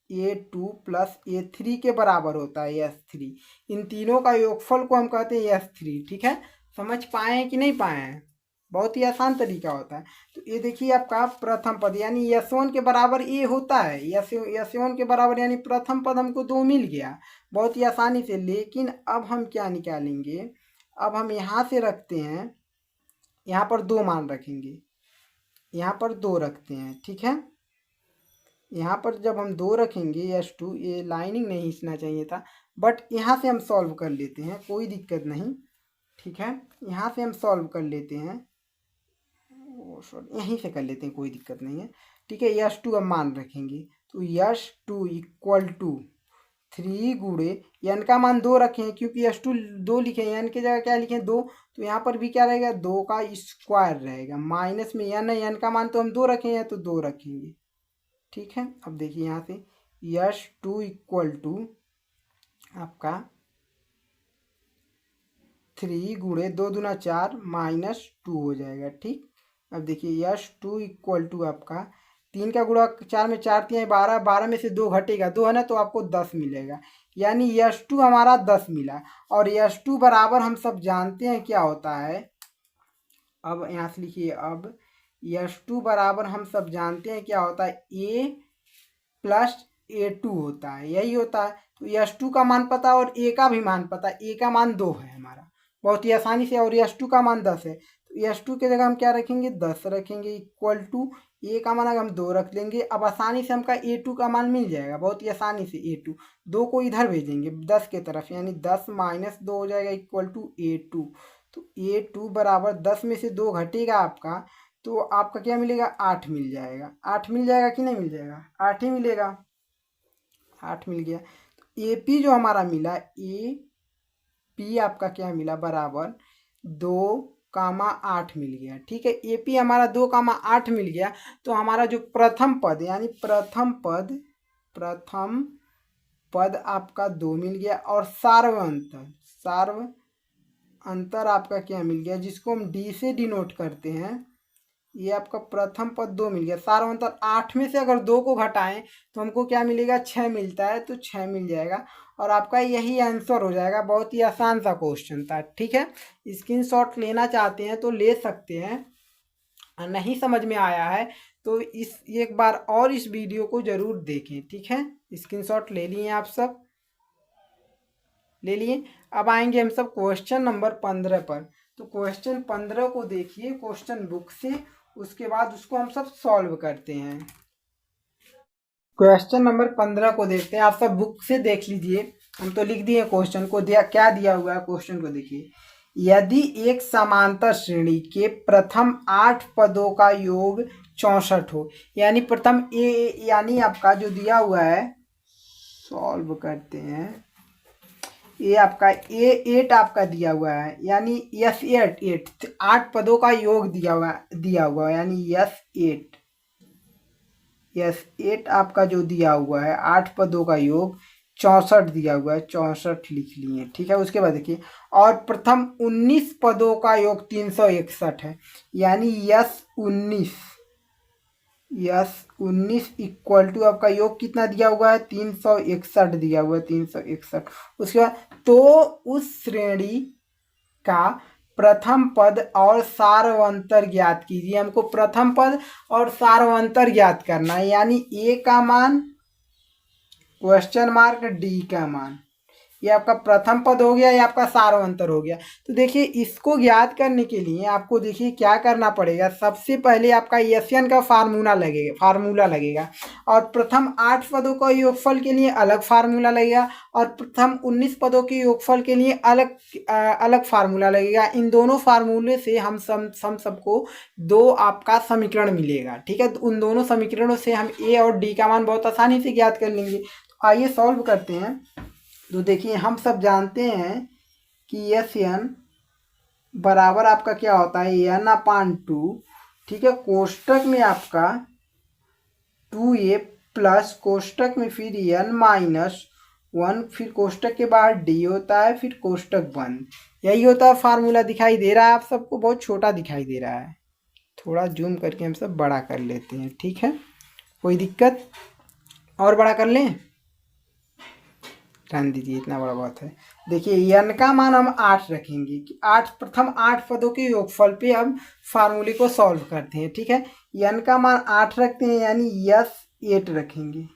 Speaker 1: a2 + a3 के बराबर होता है S3। इन तीनों का योगफल को हम कहते हैं S3, ठीक है। समझ पाए हैं कि नहीं पाए हैं? बहुत ही आसान तरीका होता है। तो ये देखिए आपका प्रथम पद यानी S1 के बराबर ए होता है, S1 के बराबर यानी प्रथम पद हमको 2 मिल गया बहुत ही आसानी से। लेकिन अब हम क्या निकालेंगे, अब हम यहाँ से रखते हैं, यहाँ पर 2 मान रखेंगे, यहाँ पर 2 रखते हैं, ठीक है। यहाँ पर जब हम 2 रखेंगे S2, ये लाइनिंग नहीं खींचना चाहिए था, बट यहाँ से हम सॉल्व कर लेते हैं, कोई दिक्कत नहीं, ठीक है। यहाँ से हम सॉल्व कर लेते हैं, सॉरी यहीं से कर लेते हैं, कोई दिक्कत नहीं है, ठीक है। S2 अब मान रखेंगे, तो S2 इक्वल टू 3 गुणे n का मान 2 रखे हैं, क्योंकि S2 2 लिखे हैं, n की जगह क्या लिखे 2, तो यहाँ पर भी क्या रहेगा 2 का स्क्वायर रहेगा, माइनस में n है, n का मान तो हम 2 रखे हैं तो 2 रखेंगे, ठीक है। अब देखिए यहाँ से S2 इक्वल टू आपका 3 गुणे 2 दूना 4 -2 हो जाएगा। ठीक, अब देखिए यश 2 इक्वल टू आपका 3 का गुणा 4 में 4 3 12, 12 में से 2 घटेगा 2 है ना, तो आपको 10 मिलेगा, यानी यश 2 हमारा 10 मिला। और यश 2 बराबर हम सब जानते हैं क्या होता है, अब यहाँ से लिखिए, अब यश 2 बराबर हम सब जानते हैं क्या होता है, a प्लस A2 होता है, यही होता है। तो यश 2 का मान पता है और a का भी मान पता है, a का मान 2 है हमारा, बहुत ही आसानी से, और यश 2 का मान 10 है, तो यश 2 के जगह हम क्या रखेंगे, 10 रखेंगे, इक्वल टू a का मान अगर हम 2 रख लेंगे, अब आसानी से हमका A2 का मान मिल जाएगा, बहुत ही आसानी से। A2 2 को इधर भेजेंगे 10 के तरफ, यानी 10 -2 हो जाएगा, इक्वल टू A2। तो A2 बराबर 10 में से 2 घटेगा आपका, तो आपका क्या मिलेगा, 8 मिल जाएगा। 8 मिल जाएगा कि नहीं मिल जाएगा, 8 ही मिलेगा, 8 मिल गया। तो AP जो हमारा मिला, AP आपका क्या मिला, बराबर 2,8 मिल गया। ठीक है, AP हमारा 2,8 मिल गया। तो हमारा जो प्रथम पद, यानी प्रथम पद आपका 2 मिल गया, और सार्व अंतर आपका क्या मिल गया, जिसको हम D से डिनोट करते हैं, ये आपका प्रथम पद 2 मिल गया। सार्वंतर 8 में से अगर 2 को घटाएं तो हमको क्या मिलेगा, 6 मिलता है, तो 6 मिल जाएगा, और आपका यही आंसर हो जाएगा। बहुत ही आसान सा क्वेश्चन था। ठीक है, स्क्रीनशॉट लेना चाहते हैं तो ले सकते हैं, नहीं समझ में आया है तो एक बार और इस वीडियो को जरूर देखें। ठीक है, स्क्रीनशॉट ले लिए आप सब, ले लिए। अब आएंगे हम सब क्वेश्चन नंबर 15 पर। तो क्वेश्चन 15 को देखिए क्वेश्चन बुक से, उसके बाद उसको हम सब सॉल्व करते हैं। क्वेश्चन नंबर 15 को देखते हैं, आप सब बुक से देख लीजिए, हम तो लिख दिए क्वेश्चन को, क्या दिया हुआ है क्वेश्चन को देखिए। यदि एक समांतर श्रेणी के प्रथम 8 पदों का योग 64 हो, यानी प्रथम यानी आपका जो दिया हुआ है, सॉल्व करते हैं, ये आपका A8 आपका दिया हुआ है, यानी S8 8 पदों का योग दिया हुआ है, यानी S8 आपका जो दिया हुआ है 8 पदों का योग 64 दिया हुआ है, 64 लिख लिए। ठीक है, उसके बाद देखिए, और प्रथम 19 पदों का योग 361 है, यानी S19 इक्वल टू आपका योग कितना दिया हुआ है, 361 दिया हुआ है, 361। उसके बाद तो उस श्रेणी का प्रथम पद और सार्वंतर ज्ञात कीजिए। हमको प्रथम पद और सार्वंतर ज्ञात करना है, यानी A का मान क्वेश्चन मार्क D का मान, ये आपका प्रथम पद हो गया, ये आपका सार्वंतर हो गया। तो देखिए इसको ज्ञात करने के लिए आपको देखिए क्या करना पड़ेगा, सबसे पहले आपका SN का फार्मूला लगेगा, और प्रथम 8 पदों का योगफल के लिए अलग फार्मूला लगेगा, और प्रथम 19 पदों के योगफल के लिए अलग फार्मूला लगेगा। इन दोनों फार्मूले से हम सबको 2 आपका समीकरण मिलेगा। ठीक है, तो उन दोनों समीकरणों से हम A और D का मान बहुत आसानी से ज्ञात कर लेंगे। तो आइए सॉल्व करते हैं। तो देखिए हम सब जानते हैं कि SN बराबर आपका क्या होता है, N/2। ठीक है, कोष्टक में आपका 2A प्लस कोष्टक में फिर N-1, फिर कोष्टक के बाहर D होता है, फिर कोष्टक बंद। यही होता है फार्मूला। दिखाई दे रहा है आप सबको, बहुत छोटा दिखाई दे रहा है, थोड़ा जूम करके हम सब बड़ा कर लेते हैं। ठीक है, कोई दिक्कत, और बड़ा कर लें, रहने दीजिए, इतना बड़ा बहुत है। देखिए n का मान हम 8 रखेंगे कि प्रथम 8 पदों के योगफल पे हम फार्मूले को सॉल्व करते हैं। ठीक है, n का मान 8 रखते हैं, यानी S8 रखेंगे,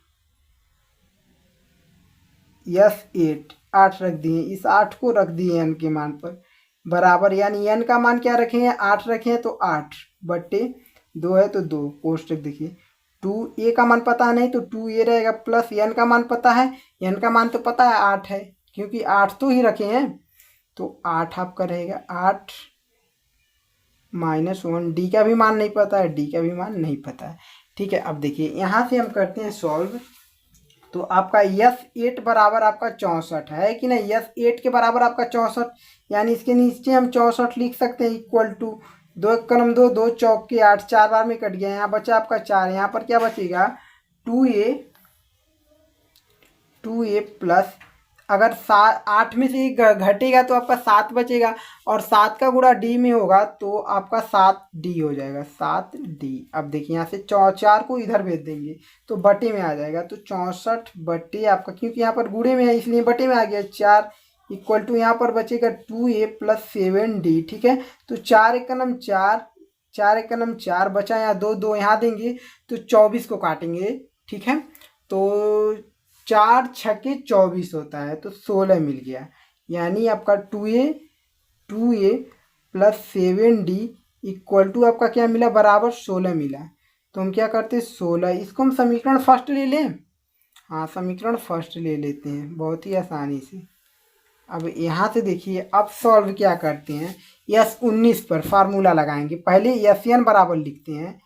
Speaker 1: S8 8 रख दिए, इस 8 को रख दिए n के मान पर, बराबर, यानी n का मान क्या रखेंगे, 8 रखें, तो 8/2 है, तो 2 कोष्टक देखिए 2A का मान पता नहीं तो 2A रहेगा, प्लस n का मान पता है, n का मान तो पता है 8 है, क्योंकि 8 तो ही रखे हैं, तो 8 आपका रहेगा, 8 -1। D का भी मान नहीं पता है, D का भी मान नहीं पता है। ठीक है, अब देखिए यहाँ से हम करते हैं सॉल्व। तो आपका S8 बराबर आपका 64 है कि नहीं, S8 के बराबर आपका 64, यानी इसके नीचे हम 64 लिख सकते हैं, इक्वल टू 2 1 2 2 चौक के 8, 4 बार में कट गया, यहाँ बचा आपका 4, यहाँ पर क्या बचेगा 2A प्लस अगर 8 में से घटेगा तो आपका 7 बचेगा, और 7 का गुणा डी में होगा तो आपका 7D हो जाएगा, 7D। अब देखिए यहाँ से 4 को इधर भेज देंगे तो बटे में आ जाएगा, तो 64 बटे आपका, क्योंकि यहाँ पर गुणे में है इसलिए बटे में आ गया, 4 इक्वल टू यहाँ पर बचेगा 2A + 7D। ठीक है, तो 4 एक का नाम 4, 4 एक का नाम 4 बचा, यहाँ 2 यहाँ देंगे तो 24 को काटेंगे। ठीक है, तो 4 छके 24 होता है, तो 16 मिल गया, यानी आपका 2A + 7D इक्वल टू आपका क्या मिला, बराबर 16 मिला। तो हम क्या करते हैं, 16, इसको हम समीकरण फर्स्ट ले लें। हाँ, समीकरण फर्स्ट ले लेते हैं बहुत ही आसानी से। अब यहाँ से देखिए, अब सॉल्व क्या करते हैं, S19 पर फार्मूला लगाएंगे। पहले SN बराबर लिखते हैं,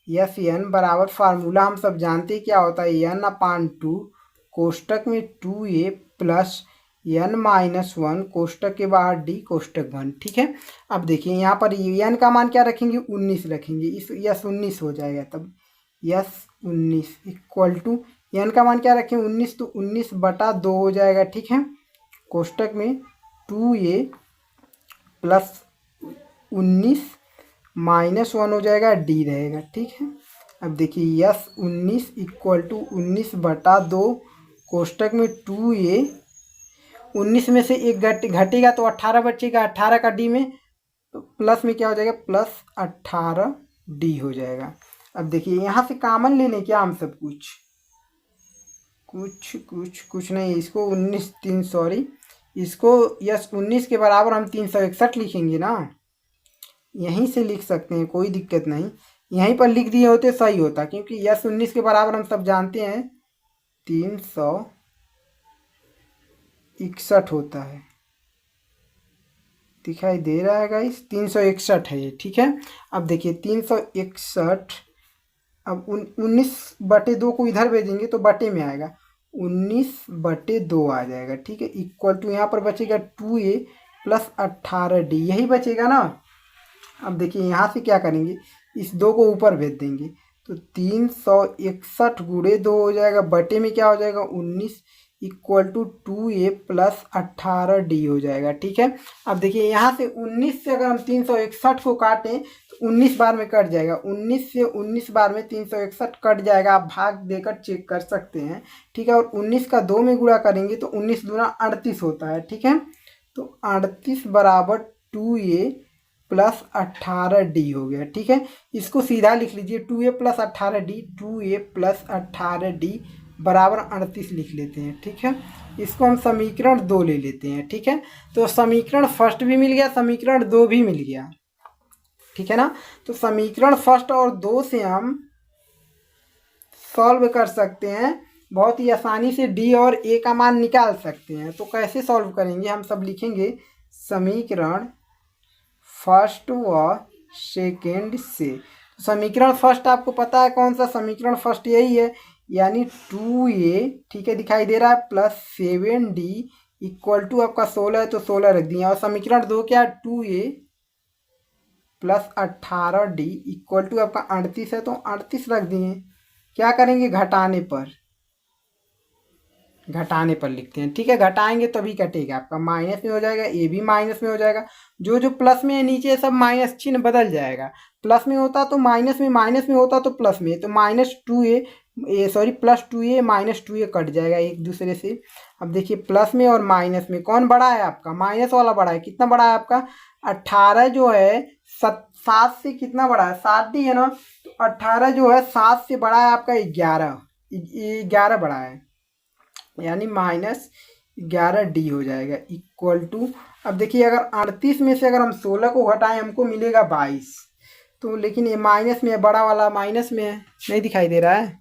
Speaker 1: SN बराबर फार्मूला हम सब जानते हैं क्या होता है, n/2 कोष्टक में 2A + n-1 कोष्टक के बाहर D कोष्टक बंद। ठीक है, अब देखिए यहाँ पर n का मान क्या रखेंगे, 19 रखेंगे, इस S19 हो जाएगा। तब S19 इक्वल टू n का मान क्या रखें, 19, तो 19/2 हो जाएगा। ठीक है, कोष्टक में 2A + 19 -1 हो जाएगा, D रहेगा। ठीक है, अब देखिए S19 इक्वल टू 19/2 कोष्टक में 2A, 19 में से एक घटेगा तो 18 बचेगा, 18 का D में, तो प्लस में क्या हो जाएगा, +18D हो जाएगा। अब देखिए यहाँ से कॉमन ले लें क्या हम सब, कुछ नहीं, इसको 19 के बराबर हम 361 लिखेंगे ना, यहीं से लिख सकते हैं, कोई दिक्कत नहीं, यहीं पर लिख दिए होते सही होता, क्योंकि S19 के बराबर हम सब जानते हैं 361 होता है। दिखाई दे रहा है गाइस, 361 है ये। ठीक है, अब देखिए 361, अब 19/2 को इधर भेजेंगे तो बटे में आएगा, 19/2 आ जाएगा। ठीक है, इक्वल टू यहाँ पर बचेगा 2A + 18D, यही बचेगा ना। अब देखिए यहाँ से क्या करेंगे, इस 2 को ऊपर भेज देंगे, तो 361 गुणे 2 हो जाएगा, बटे में क्या हो जाएगा, 19 इक्वल टू 2A + 18D हो जाएगा। ठीक है, अब देखिए यहाँ से 19 से अगर हम 361 को काटें तो 19 बार में कट जाएगा, 19 से 19 बार में 361 कट जाएगा, आप भाग देकर चेक कर सकते हैं। ठीक है, और 19 का 2 में गुणा करेंगे तो 19 दूना 38 होता है। ठीक है, तो 38 बराबर 2A + 18D हो गया। ठीक है, इसको सीधा लिख लीजिए, 2A + 18D, 2A + 18D बराबर 38 लिख लेते हैं। ठीक है, इसको हम समीकरण 2 ले लेते हैं। ठीक है, तो समीकरण फर्स्ट भी मिल गया, समीकरण 2 भी मिल गया। ठीक है ना, तो समीकरण फर्स्ट और 2 से हम सॉल्व कर सकते हैं, बहुत ही आसानी से D और A का मान निकाल सकते हैं। तो कैसे सॉल्व करेंगे, हम सब लिखेंगे समीकरण फर्स्ट व सेकेंड से। समीकरण फर्स्ट आपको पता है कौन सा, समीकरण फर्स्ट यही है, यानी 2A, ठीक है, दिखाई दे रहा है, + 7D इक्वल टू आपका 16 है तो 16 रख दिया, और समीकरण 2 क्या है, 2A + 18D इक्वल टू आपका 38 है तो 38 रख दिए। क्या करेंगे, घटाने पर लिखते हैं। ठीक है, घटाएंगे तभी कटेगा, आपका माइनस में हो जाएगा, ए भी माइनस में हो जाएगा, जो प्लस में है नीचे सब माइनस चिन्ह बदल जाएगा, प्लस में होता तो माइनस में, माइनस में होता तो प्लस में, तो -2A +2A -2A कट जाएगा एक दूसरे से। अब देखिए प्लस में और माइनस में कौन बड़ा है, आपका माइनस वाला बड़ा है। कितना बड़ा है आपका, 18 जो है 7 से कितना बड़ा है, 7D है ना, तो 18 जो है 7 से बड़ा है आपका 11 बड़ा है, यानी -11D हो जाएगा इक्वल टू। अब देखिए अगर 38 में से अगर हम 16 को घटाएं हमको मिलेगा 22, तो लेकिन ये माइनस में है, बड़ा वाला माइनस में है, नहीं दिखाई दे रहा है,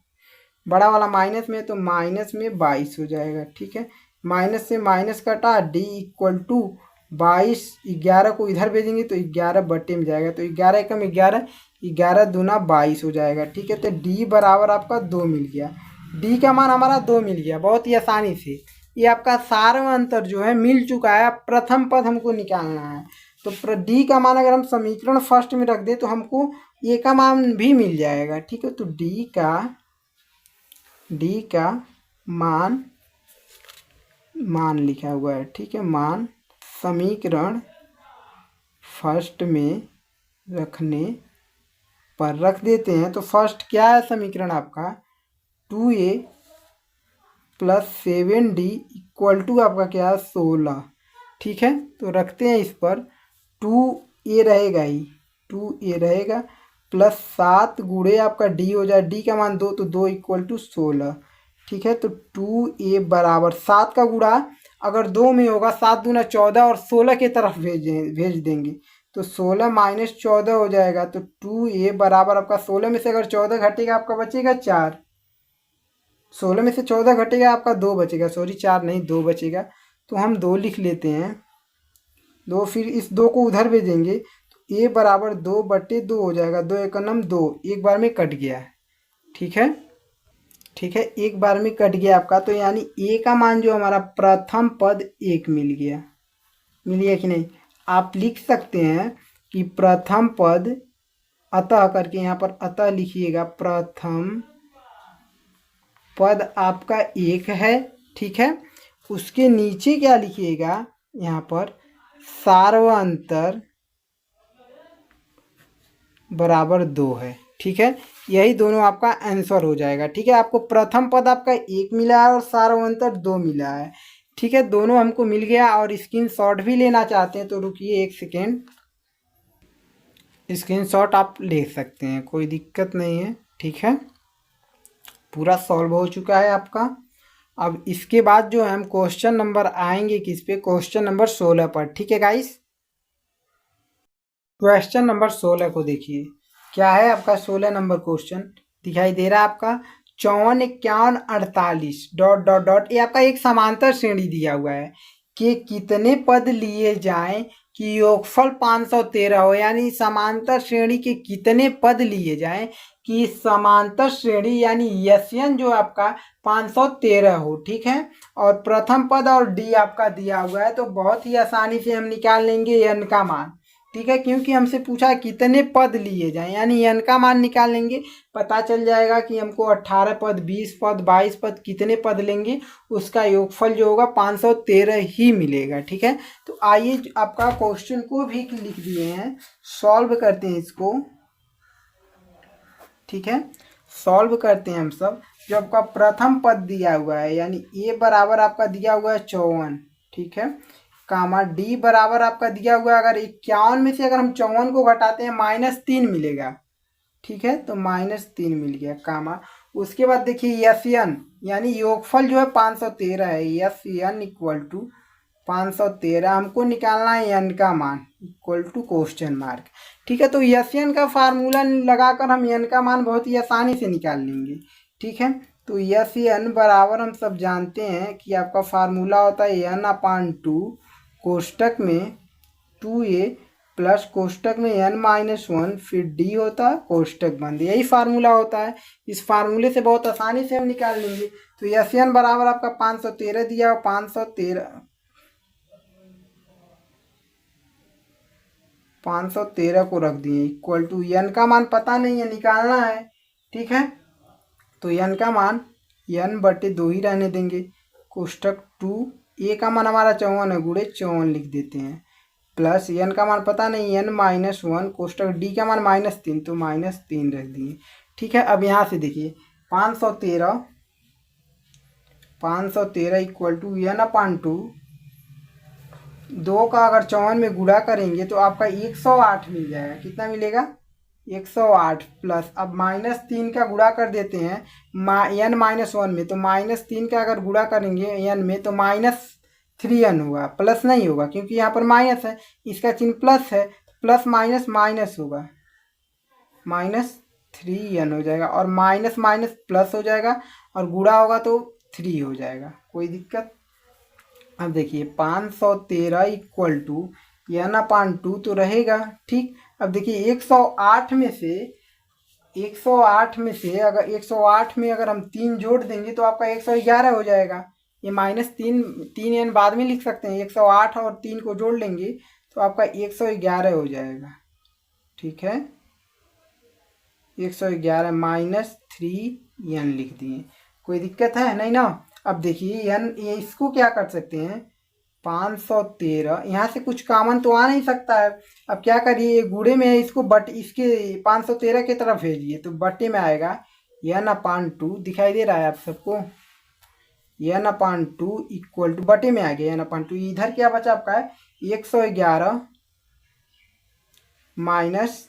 Speaker 1: बड़ा वाला माइनस में, तो माइनस में 22 हो जाएगा। ठीक है, माइनस से माइनस कटा, D इक्वल टू 22, 11 को इधर भेजेंगे तो 11 बटे में जाएगा, तो 11 एकम 11, 11 दूना 22 हो जाएगा। ठीक है, तो D बराबर आपका 2 मिल गया, D का मान हमारा 2 मिल गया, बहुत ही आसानी से। ये आपका सारा अंतर जो है मिल चुका है, प्रथम पद हमको निकालना है, तो D का मान अगर हम समीकरण फर्स्ट में रख दें तो हमको A का मान भी मिल जाएगा। ठीक है, तो D का मान मान लिखा हुआ है, ठीक है। मान समीकरण फर्स्ट में रखने पर रख देते हैं। तो फर्स्ट क्या है समीकरण आपका, 2a plus 7d equal to आपका क्या है 16, ठीक है। तो रखते हैं इस पर, 2a रहेगा ही, 2a रहेगा प्लस 7 गुणे आपका d हो जाए, d का मान 2 तो 2 इक्वल टू 16, ठीक है। तो 2a बराबर 7 का गुणा अगर 2 में होगा, 7 दूना 14 और 16 की तरफ भेज देंगे तो 16 माइनस 14 हो जाएगा। तो 2a बराबर आपका 16 में से अगर 14 घटेगा आपका बचेगा 4, 16 में से 14 घटेगा आपका 2 बचेगा, सॉरी 4 नहीं 2 बचेगा। तो हम 2 लिख लेते हैं, 2, फिर इस 2 को उधर भेजेंगे तो a बराबर 2/2 हो जाएगा, 2 एक नम 2, एक बार में कट गया, ठीक है। ठीक है, एक बार में कट गया आपका, तो यानी a का मान जो हमारा प्रथम पद 1 मिल गया, मिल गया कि नहीं। आप लिख सकते हैं कि प्रथम पद अतः करके यहाँ पर अतः लिखिएगा, प्रथम पद आपका 1 है, ठीक है। उसके नीचे क्या लिखिएगा, यहाँ पर सार्वअंतर बराबर 2 है, ठीक है। यही दोनों आपका आंसर हो जाएगा, ठीक है। आपको प्रथम पद आपका 1 मिला है और सार्वअंतर 2 मिला है, ठीक है। दोनों हमको मिल गया। और स्क्रीनशॉट भी लेना चाहते हैं तो रुकिए 1 सेकेंड, स्क्रीनशॉट आप ले सकते हैं, कोई दिक्कत नहीं है, ठीक है। पूरा सॉल्व हो चुका है आपका। अब इसके बाद जो है हम क्वेश्चन नंबर आएंगे किस पे, क्वेश्चन नंबर 16 पर, ठीक है गाइस। क्वेश्चन नंबर 16 को देखिए, क्या है आपका 16 नंबर क्वेश्चन दिखाई दे रहा है आपका, 54 51 48 डॉट डॉट डॉट, ये आपका एक समांतर श्रेणी दिया हुआ है कि कितने पद लिए जाएं कि योगफल 513 हो, यानी समांतर श्रेणी के कितने पद लिए जाएं कि समांतर श्रेणी यानी यशन जो आपका 513 हो, ठीक है। और प्रथम पद और डी आपका दिया हुआ है, तो बहुत ही आसानी से हम निकाल लेंगे n का मान, ठीक है। क्योंकि हमसे पूछा कितने पद लिए जाएं, यानी n का मान निकाल लेंगे, पता चल जाएगा कि हमको 18 पद 20 पद 22 पद कितने पद लेंगे, उसका योगफल जो होगा 513 ही मिलेगा, ठीक है। तो आइए आपका क्वेश्चन को भी लिख दिए हैं, सॉल्व करते हैं इसको, ठीक है। सॉल्व करते हैं हम सब। जो आपका प्रथम पद दिया हुआ है यानी a बराबर आपका दिया हुआ है 54, ठीक है, कामा डी बराबर आपका दिया हुआ है, अगर 51 में से अगर हम 54 को घटाते हैं -3 मिलेगा, ठीक है। तो -3 मिल गया, कामा उसके बाद देखिए यन यानी योगफल जो है 513 है, यन इक्वल टू 513 हमको निकालना है n का मान इक्वल टू क्वेश्चन मार्क, ठीक है। तो यन का फार्मूला लगाकर हम n का मान बहुत ही आसानी से निकाल लेंगे, ठीक है। तो यन बराबर हम सब जानते हैं कि आपका फार्मूला होता है n/2 कोष्टक में 2a प्लस कोष्टक में n-1 फिर d होता है कोष्टक बंद, यही फार्मूला होता है। इस फार्मूले से बहुत आसानी से हम निकाल लेंगे। तो यन बराबर आपका 513 दिया, 513 को रख दिए इक्वल टू n का मान पता नहीं है, निकालना है, ठीक है। तो n का मान n/2 ही रहने देंगे, कोष्टक 2 a का मान हमारा 54 है, गुणे 54 लिख देते हैं, प्लस n का मान पता नहीं n-1 कोष्टक d का मान -3 तो -3 रख दिए, ठीक है। अब यहाँ से देखिए 513 इक्वल टू n/2, 2 का अगर 54 में गुणा करेंगे तो आपका 108 मिल जाएगा, कितना मिलेगा 108 प्लस, अब -3 का गुणा कर देते हैं n-1 में, तो -3 का अगर गुणा करेंगे n में तो -3n होगा, प्लस नहीं होगा क्योंकि यहाँ पर माइनस है, इसका चिन्ह प्लस है, प्लस माइनस माइनस होगा, -3n हो जाएगा, और माइनस माइनस प्लस हो जाएगा और गुणा होगा तो 3 हो जाएगा, कोई दिक्कत। अब देखिए 513 इक्वल टू n/2 तो रहेगा, ठीक। अब देखिए 108 में से अगर 108 में अगर हम 3 जोड़ देंगे तो आपका 111 हो जाएगा, ये -3 बाद में लिख सकते हैं, 108 और 3 को जोड़ लेंगे तो आपका 111 हो जाएगा, ठीक है। 111 -3n लिख दिए, कोई दिक्कत है नहीं ना। अब देखिए एन, ये इसको क्या कर सकते हैं, 513, यहाँ से कुछ कॉमन तो आ नहीं सकता है। अब क्या करिए, ये गुड़े में है, इसको बट इसके 513 की तरफ भेजिए तो बटे में आएगा एन अपान 2, दिखाई दे रहा है आप सबको, एन अपान 2 इक्वल टू बटे में आ गया एन अपान 2। इधर क्या बचा आपका है 111 माइनस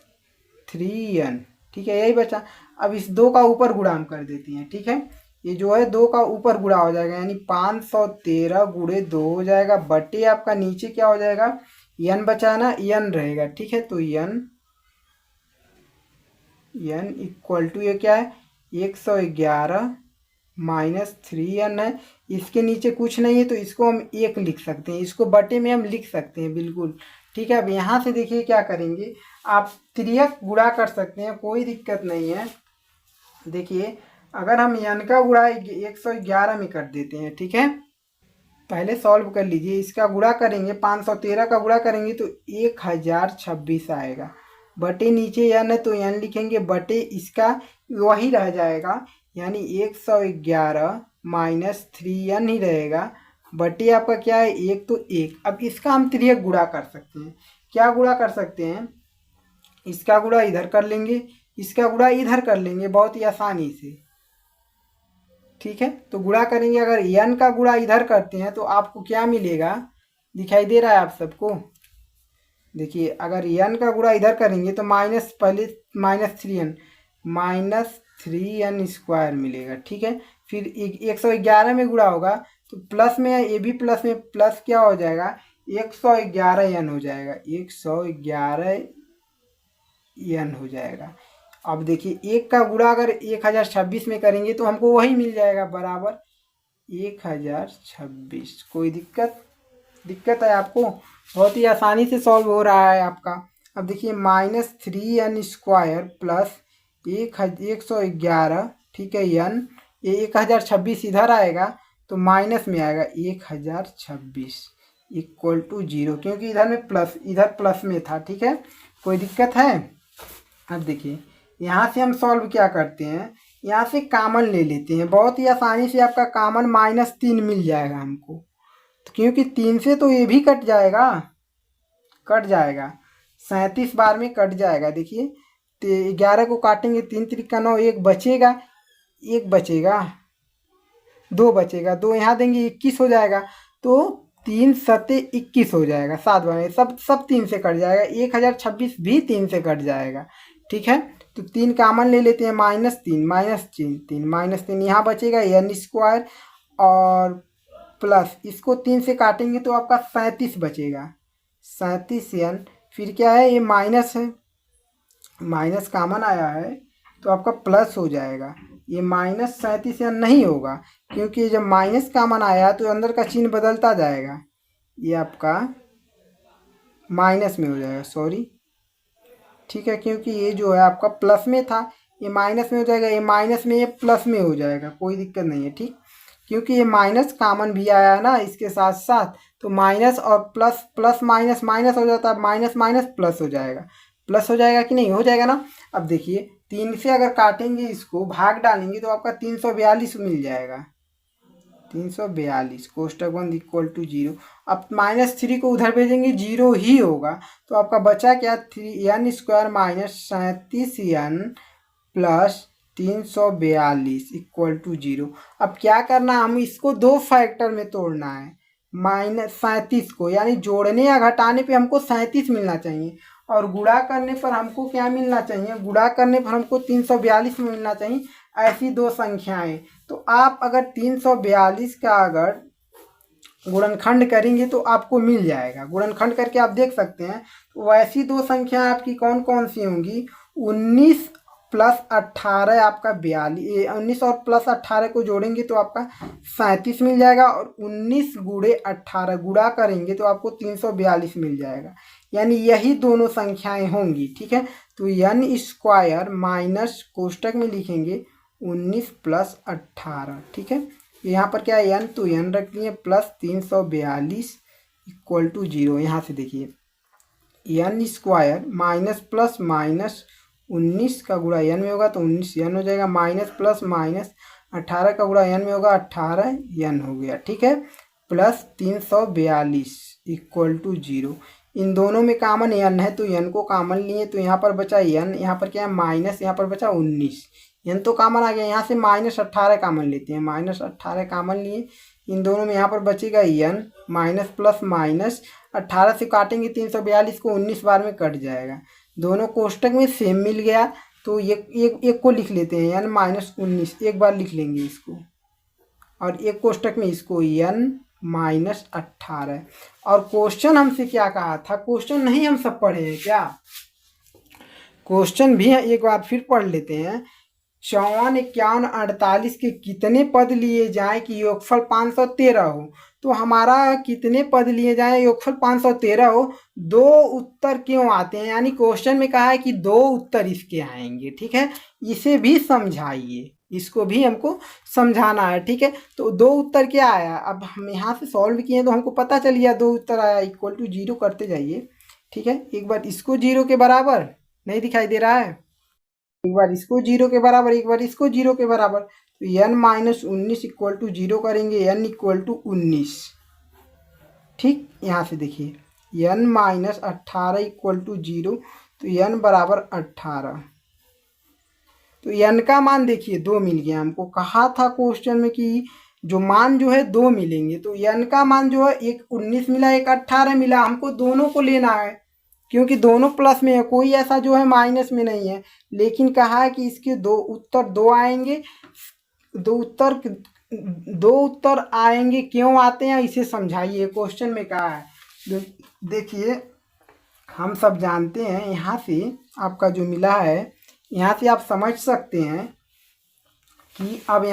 Speaker 1: 3n, ठीक है यही बचा। अब इस 2 का ऊपर गुणा हम कर देते हैं, ठीक है, ये जो है 2 का ऊपर गुणा हो जाएगा, यानी 513 गुणे 2 हो जाएगा, बटे आपका नीचे क्या हो जाएगा, n बचा ना, n रहेगा, ठीक है। तो n इक्वल टू ये क्या है 111 माइनस 3n है, इसके नीचे कुछ नहीं है तो इसको हम 1 लिख सकते हैं, इसको बटे में हम लिख सकते हैं बिल्कुल, ठीक है। अब यहाँ से देखिए क्या करेंगे, आप त्रियक गुणा कर सकते हैं, कोई दिक्कत नहीं है। देखिए अगर हम n का गुणा 111 में कर देते हैं, ठीक है, पहले सॉल्व कर लीजिए, इसका गुणा करेंगे 513 का गुणा करेंगे तो 1026 आएगा, बटे नीचे n है तो n लिखेंगे, बटे इसका वही रह जाएगा, यानी 111 माइनस 3n ही रहेगा, बटे आपका क्या है 1 तो 1। अब इसका हम त्रियक गुणा कर सकते हैं, क्या गुणा कर सकते हैं, इसका गुणा इधर कर लेंगे, इसका गुणा इधर कर लेंगे, बहुत ही आसानी से, ठीक है। तो गुणा करेंगे, अगर n का गुणा इधर करते हैं तो आपको क्या मिलेगा, दिखाई दे रहा है आप सबको, देखिए अगर n का गुणा इधर करेंगे तो माइनस, पहले माइनस 3n स्क्वायर मिलेगा, ठीक है। फिर 111 में गुणा होगा तो प्लस में, ये भी प्लस में, प्लस क्या हो जाएगा 111n हो जाएगा, 111n हो जाएगा। अब देखिए एक का गुणा अगर 1026 में करेंगे तो हमको वही मिल जाएगा, बराबर 1026। कोई दिक्कत है आपको, बहुत ही आसानी से सॉल्व हो रहा है आपका। अब देखिए माइनस 3n स्क्वायर प्लस 111, ठीक है, n, ये 1026 इधर आएगा तो माइनस में आएगा 1026 इक्वल टू 0, क्योंकि इधर में प्लस, इधर प्लस में था, ठीक है, कोई दिक्कत है। अब देखिए यहाँ से हम सॉल्व क्या करते हैं, यहाँ से कॉमन ले लेते हैं, बहुत ही आसानी से आपका कॉमन -3 मिल जाएगा हमको, तो क्योंकि 3 से तो ये भी कट जाएगा, 37 बार में कट जाएगा। देखिए तो 11 को काटेंगे, 3 त्रिका 9, एक बचेगा, 2 बचेगा, 2 यहाँ देंगे 21 हो जाएगा, तो 3 सते 21 हो जाएगा, 7 बार में सब 3 से कट जाएगा, 1026 भी 3 से कट जाएगा, ठीक है। तो 3 कॉमन ले लेते हैं, -3 यहाँ बचेगा n स्क्वायर, और प्लस इसको 3 से काटेंगे तो आपका 37 बचेगा, 37n, फिर क्या है ये माइनस है, माइनस कॉमन आया है तो आपका प्लस हो जाएगा, ये -37n नहीं होगा, क्योंकि जब माइनस कॉमन आया तो अंदर का चिन्ह बदलता जाएगा, ये आपका माइनस में हो जाएगा, सॉरी, ठीक है, क्योंकि ये जो है आपका प्लस में था, ये माइनस में हो जाएगा, ये माइनस में ये प्लस में हो जाएगा, कोई दिक्कत नहीं है, ठीक, क्योंकि ये माइनस कॉमन भी आया है ना इसके साथ साथ, तो माइनस और प्लस, प्लस माइनस माइनस हो जाता है, माइनस माइनस प्लस हो जाएगा कि नहीं, हो जाएगा ना। अब देखिए 3 से अगर काटेंगे, इसको भाग डालेंगे तो आपका 342 मिल जाएगा, 342, कोष्टक बंद इक्वल टू 0। अब -3 को उधर भेजेंगे 0 ही होगा, तो आपका बचा क्या, 3n square minus 37n plus 342 equal to 0। अब क्या करना है, हम इसको 2 फैक्टर में तोड़ना है, -37 को, यानी जोड़ने या घटाने पे हमको 37 मिलना चाहिए, और गुणा करने पर हमको क्या मिलना चाहिए, गुणा करने पर हमको 342 में मिलना चाहिए, ऐसी 2 संख्याएं। तो आप अगर 342 का अगर गुणनखंड करेंगे तो आपको मिल जाएगा, गुणनखंड करके आप देख सकते हैं। तो वैसी 2 संख्या आपकी कौन कौन सी होंगी, 19 प्लस 18 आपका 42, 19 और प्लस 18 को जोड़ेंगे तो आपका 37 मिल जाएगा, और 19 गुणे 18 गुणा करेंगे तो आपको 342 मिल जाएगा, यानी यही दोनों संख्याएं होंगी, ठीक है। तो n स्क्वायर माइनस कोष्टक में लिखेंगे 19 प्लस 18, ठीक है, यहाँ पर क्या है n, तो n रख दिए प्लस 342 इक्वल टू 0। यहाँ से देखिए n square minus plus minus 19 का गुणा n में होगा तो 19n हो जाएगा, माइनस प्लस माइनस 18 का गुणा n में होगा 18 n हो गया, ठीक है, प्लस 342 इक्वल टू 0। इन दोनों में कॉमन n है तो n को कॉमन लिए तो यहाँ पर बचा n, यहाँ पर क्या है माइनस, यहाँ पर बचा 19, n तो कॉमन आ गया, यहाँ से -18 कॉमन लेते हैं, -18 कॉमन लिए, इन दोनों में यहाँ पर बचेगा n, माइनस प्लस माइनस 18 से काटेंगे 342 को 19 बार में कट जाएगा, दोनों कोष्टक में सेम मिल गया तो एक को लिख लेते हैं n -19, एक बार लिख लेंगे इसको, और एक कोष्टक में इसको n -18। और क्वेश्चन हमसे क्या कहा था, क्वेश्चन नहीं हम सब पढ़े हैं क्या, क्वेश्चन भी एक बार फिर पढ़ लेते हैं। 54, 51, 48 के कितने पद लिए जाएं कि योगफल 513 हो। तो हमारा कितने पद लिए जाएं योगफल 513 हो, दो उत्तर क्यों आते हैं, यानी क्वेश्चन में कहा है कि दो उत्तर इसके आएंगे, ठीक है, इसे भी समझाइए, इसको भी हमको समझाना है, ठीक है। तो दो उत्तर क्या आया, अब हम यहाँ से सॉल्व किए तो हमको पता चल गया दो उत्तर आया, इक्वल टू 0 करते जाइए, ठीक है। एक बार इसको 0 के बराबर, नहीं दिखाई दे रहा है, एक बार इसको 0 के बराबर, एक बार इसको 0 के बराबर, तो n -19 इक्वल टू 0 करेंगे, n इक्वल टू 19, ठीक। यहाँ से देखिए n -18 इक्वल टू 0, तो n बराबर 18, तो n का मान देखिए 2 मिल गया, हमको कहा था क्वेश्चन में कि जो मान जो है 2 मिलेंगे, तो n का मान जो है एक 19 मिला, एक 18 मिला, हमको दोनों को लेना है क्योंकि दोनों प्लस में है, कोई ऐसा जो है माइनस में नहीं है, लेकिन कहा है कि इसके दो उत्तर आएंगे, दो उत्तर आएंगे, क्यों आते हैं इसे समझाइए, क्वेश्चन में कहा है। देखिए हम सब जानते हैं, यहाँ से आपका जो मिला है, यहाँ से आप समझ सकते हैं कि अब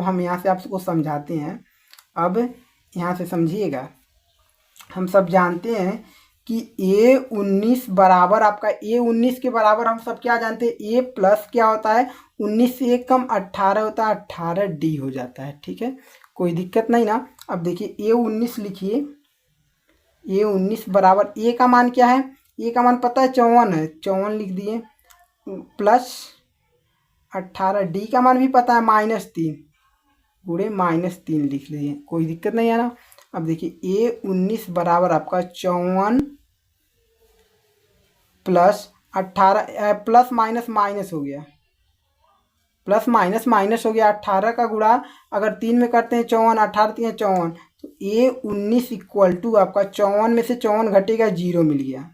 Speaker 1: हम यहाँ से आपको समझाते हैं, अब यहाँ से समझिएगा। हम सब जानते हैं कि A19 बराबर आपका A19 के बराबर हम सब क्या जानते हैं, A प्लस क्या होता है 19 से 1 कम 18 होता है, 18D हो जाता है, ठीक है, कोई दिक्कत नहीं ना। अब देखिए A19 लिखिए, A19 बराबर A का मान क्या है, A का मान पता है 54 है, 54 लिख दिए, प्लस 18D का मान भी पता है -3 गुणे -3 लिख लीजिए, कोई दिक्कत नहीं है ना। अब देखिए A19 बराबर आपका 54 प्लस 18, प्लस माइनस माइनस हो गया, प्लस माइनस माइनस हो गया, 18 का गुणा अगर 3 में करते हैं 54, 18 3 54, तो A19 इक्वल टू आपका 54 में से 54 घटेगा 0 मिल गया,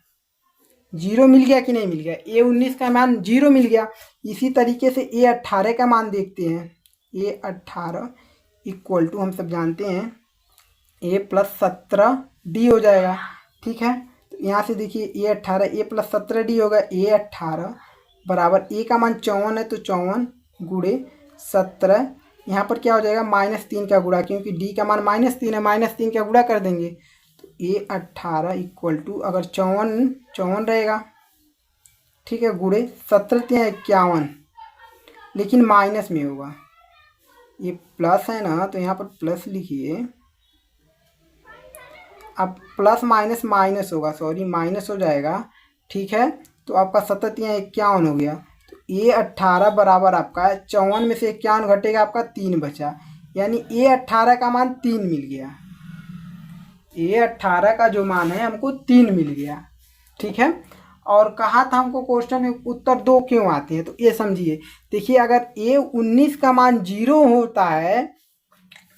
Speaker 1: 0 मिल गया कि नहीं मिल गया, A19 का मान 0 मिल गया। इसी तरीके से A18 का मान देखते हैं, A18 इक्वल टू हम सब जानते हैं A प्लस 17D हो जाएगा, ठीक है। तो यहाँ से देखिए A18 A प्लस 17D होगा, A18 बराबर A का मान 54 है तो 54 गुणे 17, यहाँ पर क्या हो जाएगा -3 का गुणा, क्योंकि D का मान -3 है, -3 का गुणा कर देंगे तो A18 इक्वल टू अगर 54 रहेगा, ठीक है, गुणे 17 51, लेकिन माइनस में होगा, ये प्लस है ना तो यहाँ पर प्लस लिखिए, अब प्लस माइनस माइनस होगा, सॉरी माइनस हो जाएगा, ठीक है। तो आपका 17 51 हो गया, तो A18 बराबर आपका 54 में से 51 घटेगा आपका 3 बचा, यानी A18 का मान 3 मिल गया, A18 का जो मान है हमको 3 मिल गया, ठीक है। और कहा था हमको क्वेश्चन में उत्तर 2 क्यों आते हैं, तो ये समझिए, देखिए अगर A19 का मान 0 होता है,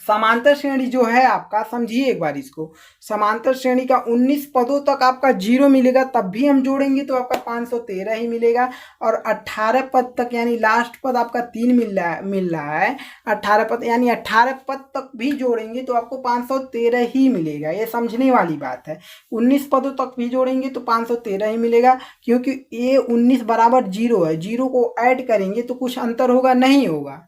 Speaker 1: समांतर श्रेणी जो है आपका, समझिए एक बार इसको, समांतर श्रेणी का 19 पदों तक आपका 0 मिलेगा, तब भी हम जोड़ेंगे तो आपका 513 ही मिलेगा, और 18 पद तक यानी लास्ट पद आपका 3 मिल रहा है, 18 पद यानी 18 पद तक भी जोड़ेंगे तो आपको 513 ही मिलेगा, ये समझने वाली बात है। 19 पदों तक भी जोड़ेंगे तो 513 ही मिलेगा, क्योंकि A19 बराबर 0 है, 0 को ऐड करेंगे तो कुछ अंतर होगा, नहीं होगा,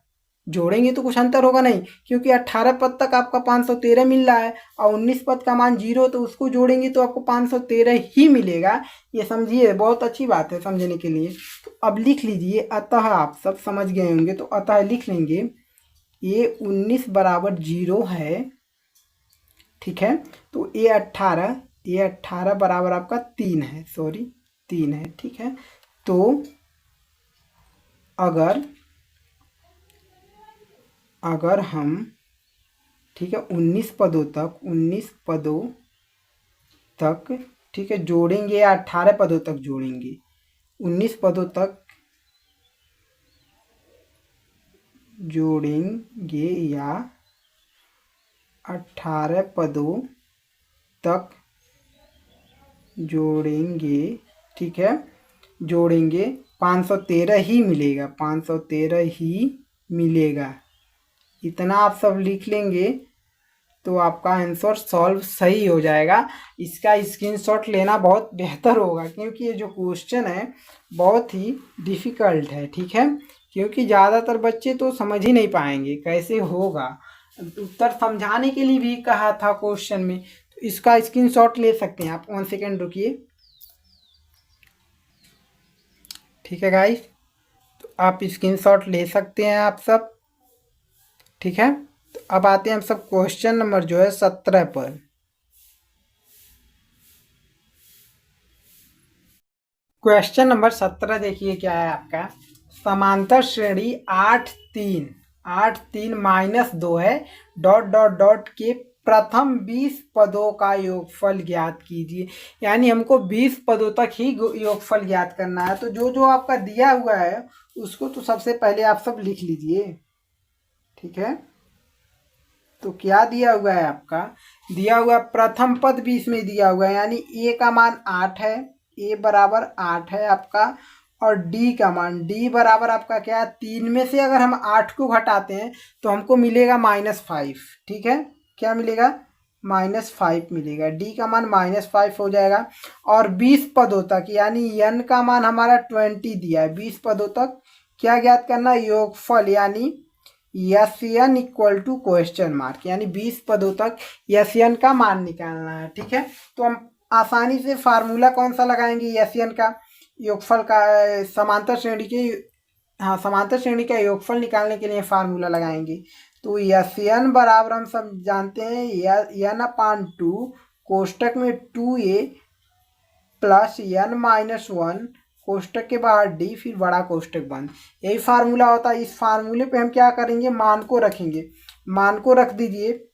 Speaker 1: जोड़ेंगे तो कुछ अंतर होगा नहीं, क्योंकि 18 पद तक आपका 513 मिल रहा है और 19 पद का मान 0, तो उसको जोड़ेंगे तो आपको 513 ही मिलेगा, ये समझिए, बहुत अच्छी बात है समझने के लिए। तो अब लिख लीजिए, अतः आप सब समझ गए होंगे तो अतः लिख लेंगे A19 बराबर 0 है, ठीक है। तो A18 बराबर आपका 3 है, सॉरी 3 है, ठीक है। तो अगर अगर हम, ठीक है, 19 पदों तक, ठीक है, जोड़ेंगे या 18 पदों तक जोड़ेंगे, 19 पदों तक जोड़ेंगे या 18 पदों तक जोड़ेंगे, ठीक है, जोड़ेंगे, 513 ही मिलेगा, 513 ही मिलेगा। इतना आप सब लिख लेंगे तो आपका आंसर सॉल्व सही हो जाएगा। इसका स्क्रीनशॉट लेना बहुत बेहतर होगा, क्योंकि ये जो क्वेश्चन है बहुत ही डिफ़िकल्ट है, ठीक है, क्योंकि ज़्यादातर बच्चे तो समझ ही नहीं पाएंगे कैसे होगा। उत्तर समझाने के लिए भी कहा था क्वेश्चन में, तो इसका स्क्रीनशॉट ले सकते हैं आप। 1 सेकेंड रुकिए, ठीक है गाइस, तो आप स्क्रीनशॉट ले सकते हैं आप सब, ठीक है। तो अब आते हैं हम सब क्वेश्चन नंबर जो है 17 पर। क्वेश्चन नंबर 17 देखिए क्या है आपका। समांतर श्रेणी 8 3 -2 है, डॉट डॉट डॉट के प्रथम 20 पदों का योगफल ज्ञात कीजिए। यानी हमको 20 पदों तक ही योगफल ज्ञात करना है। तो जो जो आपका दिया हुआ है उसको तो सबसे पहले आप सब लिख लीजिए, ठीक है। तो क्या दिया हुआ है आपका, दिया हुआ प्रथम पद 20 में दिया हुआ है, यानी ए का मान 8 है, ए बराबर 8 है आपका। और डी का मान, डी बराबर आपका क्या है, 3 में से अगर हम 8 को घटाते हैं तो हमको मिलेगा -5, ठीक है। क्या मिलेगा, -5 मिलेगा। डी का मान -5 हो जाएगा। और 20 पदों तक, यानी एन का मान हमारा 20 दिया है। 20 पदों तक क्या ज्ञात करना, योगफल, यानी S N equal to question mark, यानी 20 पदों तक यस एन का मान निकालना है, ठीक है। तो हम आसानी से फार्मूला कौन सा लगाएंगे यस एन का, योगफल का, समांतर श्रेणी के, हाँ, समांतर श्रेणी का योगफल निकालने के लिए फार्मूला लगाएंगे। तो यस एन बराबर हम सब जानते हैं n/2 कोष्टक में 2a प्लस n-1 कोष्टक के बाहर डी, फिर बड़ा कोष्टक बंद। यही फार्मूला होता है। इस फार्मूले पे हम क्या करेंगे, मान को रखेंगे। मान को रख दीजिए,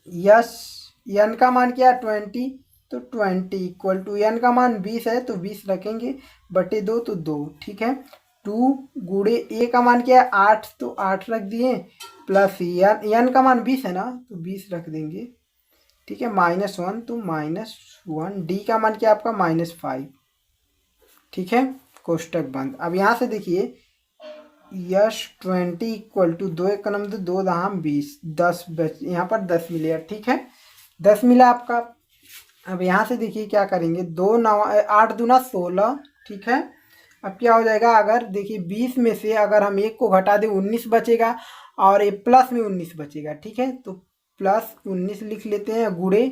Speaker 1: यस एन का मान क्या है 20, तो 20 इक्वल टू एन का मान 20 है तो 20 रखेंगे, बटे 2 तो 2, ठीक है। 2 गुड़े ए का मान क्या है 8, तो 8 रख दिए, प्लस एन का मान 20 है ना, तो 20 रख देंगे, ठीक है। -1 तो -1, डी का मान क्या आपका -5, ठीक है, कोष्टक बंद। अब यहाँ से देखिए, यश 20 इक्वल टू 2 एक नंबर 2 दाम 20, 10 बच, यहाँ पर 10 मिलेगा, ठीक है, 10 मिला आपका। अब यहाँ से देखिए क्या करेंगे, 8 दूना 16, ठीक है। अब क्या हो जाएगा, अगर देखिए 20 में से अगर हम एक को घटा दें 19 बचेगा, और ये प्लस में 19 बचेगा, ठीक है। तो +19 लिख लेते हैं, गुड़े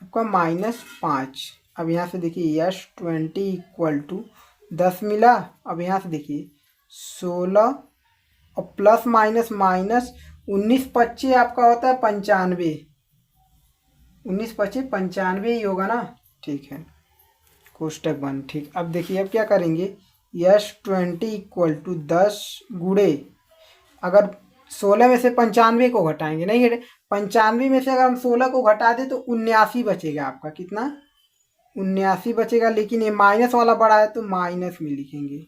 Speaker 1: आपका -5। अब यहाँ से देखिए यश 20 इक्वल टू 10 मिला। अब यहाँ से देखिए 16 और प्लस माइनस माइनस 19 × 25 आपका होता है 95, 19 × 25 95 ही होगा ना, ठीक है, कोष्टक बंद, ठीक। अब देखिए अब क्या करेंगे, यश 20 इक्वल टू 10 गुड़े, अगर 16 में से 95 को घटाएंगे, नहीं 95 में से अगर हम 16 को घटा दें तो 79 बचेगा आपका, कितना 79 बचेगा। लेकिन ये माइनस वाला बड़ा है तो माइनस में लिखेंगे,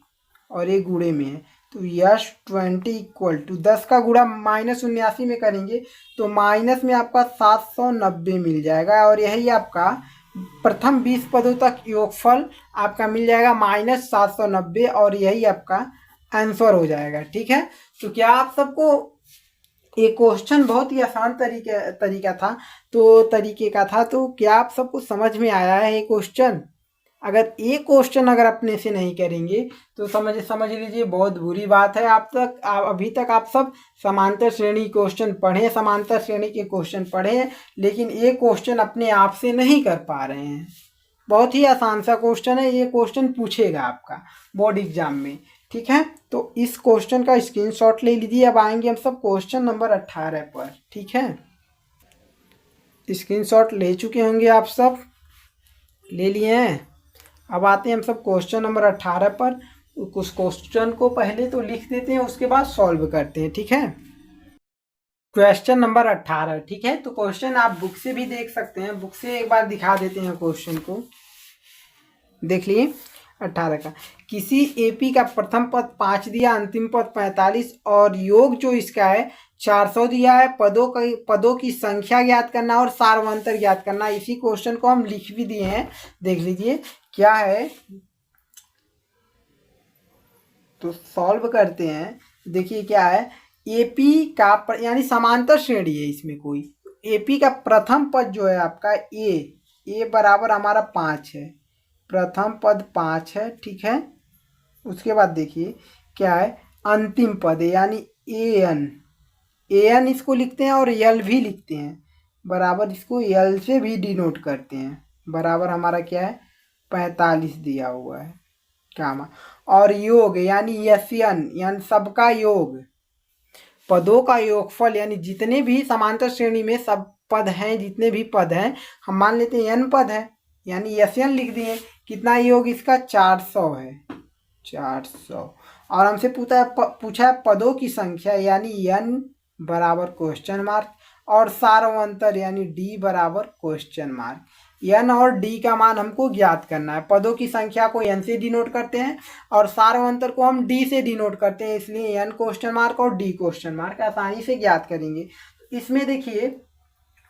Speaker 1: और ये गुड़े में है। तो यश 20 इक्वल टू 10 का गुड़ा -79 में करेंगे तो माइनस में आपका 790 मिल जाएगा, और यही आपका प्रथम 20 पदों तक योगफल आपका मिल जाएगा -790, और यही आपका आंसर हो जाएगा, ठीक है। तो क्या आप सबको ये क्वेश्चन बहुत ही आसान तरीके का था, तो क्या आप सबको समझ में आया है ये क्वेश्चन? अगर ये क्वेश्चन अगर अपने से नहीं करेंगे तो समझ लीजिए बहुत बुरी बात है। अभी तक आप सब समांतर श्रेणी क्वेश्चन पढ़े, समांतर श्रेणी के क्वेश्चन पढ़े, लेकिन ये क्वेश्चन अपने आप से नहीं कर पा रहे हैं। बहुत ही आसान सा क्वेश्चन है, ये क्वेश्चन पूछेगा आपका बोर्ड एग्जाम में, ठीक है। तो इस क्वेश्चन का स्क्रीनशॉट ले लीजिए। अब आएंगे हम सब क्वेश्चन नंबर 18 पर, ठीक है। स्क्रीनशॉट ले चुके होंगे आप सब, ले लिए हैं। अब आते हैं हम सब क्वेश्चन नंबर 18 पर। उस क्वेश्चन को पहले तो लिख देते हैं, उसके बाद सॉल्व करते हैं, ठीक है। Question number 18। ठीक है, तो क्वेश्चन आप बुक से भी देख सकते हैं, बुक से एक बार दिखा देते हैं क्वेश्चन को, देख लिए 18 का। किसी एपी का प्रथम पद 5 दिया, अंतिम पद 45 और योग जो इसका है 400 दिया है। पदों की संख्या ज्ञात करना और सार्वंतर ज्ञात करना। इसी क्वेश्चन को हम लिख भी दिए हैं, देख लीजिए क्या है। तो सॉल्व करते हैं, देखिए क्या है। एपी का यानी समांतर श्रेणी है इसमें कोई। एपी का प्रथम पद जो है आपका ए बराबर हमारा 5 है, प्रथम पद 5 है। ठीक है, उसके बाद देखिए क्या है, अंतिम पद है यानी एन इसको लिखते हैं और यल भी लिखते हैं, बराबर इसको यल से भी डिनोट करते हैं। बराबर हमारा क्या है 45 दिया हुआ है कामा। और योग यानी यस्यन यानी सबका योग, पदों का योगफल यानी जितने भी समांतर श्रेणी में सब पद हैं, जितने भी पद हैं हम मान लेते हैं n पद है यानी यस्यन लिख दिए। कितना योग इसका 400 है, 400। और हमसे पूछा है पदों की संख्या यानी n बराबर क्वेश्चन मार्क और सार्वंतर यानी d बराबर क्वेश्चन मार्क। n और d का मान हमको ज्ञात करना है। पदों की संख्या को n से डिनोट करते हैं और सार्वंतर को हम d से डिनोट करते हैं, इसलिए n क्वेश्चन मार्क और d क्वेश्चन मार्क आसानी से ज्ञात करेंगे। तो इसमें देखिए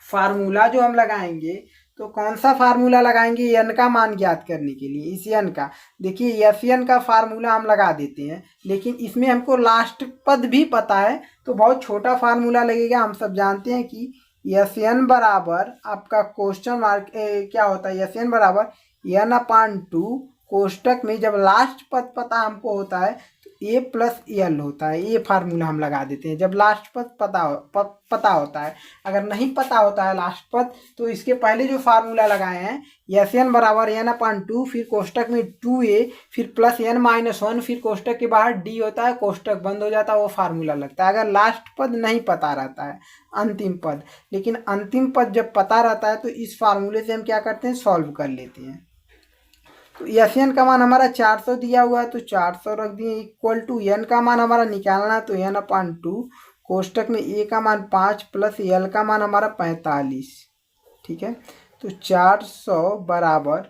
Speaker 1: फार्मूला जो हम लगाएंगे, तो कौन सा फार्मूला लगाएंगे n का मान ज्ञात करने के लिए। इस n का देखिए Fn का फार्मूला हम लगा देते हैं, लेकिन इसमें हमको लास्ट पद भी पता है तो बहुत छोटा फार्मूला लगेगा। हम सब जानते हैं कि Fn बराबर आपका क्वेश्चन मार्क क्या होता है, Fn बराबर n/2 कोष्टक में जब लास्ट पद पता हमको होता है तो a प्लस एल होता है। ये फार्मूला हम लगा देते हैं जब लास्ट पद पता होता है। अगर नहीं पता होता है लास्ट पद तो इसके पहले जो फार्मूला लगाए हैं Fn बराबर n/2 फिर कोष्टक में 2a फिर प्लस n-1 फिर कोष्टक के बाहर d होता है, कोष्टक बंद हो जाता है, वो फार्मूला लगता है अगर लास्ट पद नहीं पता रहता है, अंतिम पद। लेकिन अंतिम पद जब पता रहता है तो इस फार्मूले से हम क्या करते हैं सॉल्व कर लेते हैं। तो Fn का मान हमारा 400 दिया हुआ है तो 400 रख दिए इक्वल टू n का मान हमारा निकालना है तो n/2 कोष्टक में a का मान 5 प्लस l का मान हमारा 45। ठीक है, तो 400 बराबर,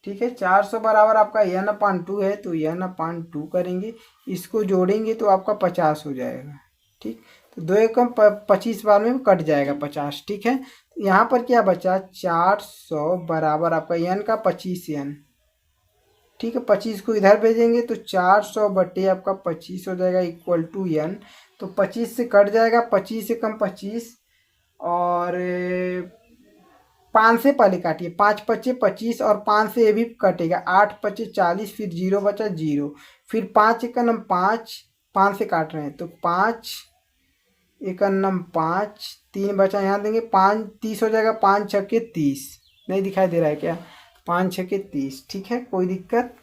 Speaker 1: ठीक है 400 बराबर आपका n/2 है तो n/2 करेंगे, इसको जोड़ेंगे तो आपका 50 हो जाएगा। ठीक, तो 2 एकम 25 बार में कट जाएगा 50। ठीक है, तो यहाँ पर क्या बचा 400 बराबर आपका n का 25n। ठीक है, 25 को इधर भेजेंगे तो 400 बटे आपका 25 हो जाएगा इक्वल टू n। तो 25 से कट जाएगा, 25 से कम 25 और 5 से पहले काटिए, 5 पच्चे 25 और 5 से ये भी कटेगा, 8 पच्चे 40 फिर 0 बचा 0 फिर 5 एक नम 5 से काट रहे हैं तो 5 एक नम 5 3 बचा, यहाँ देंगे 5 30 हो जाएगा, 5 छक्के 30 नहीं दिखाई दे रहा है क्या, 5 छक्के 30। ठीक है, कोई दिक्कत।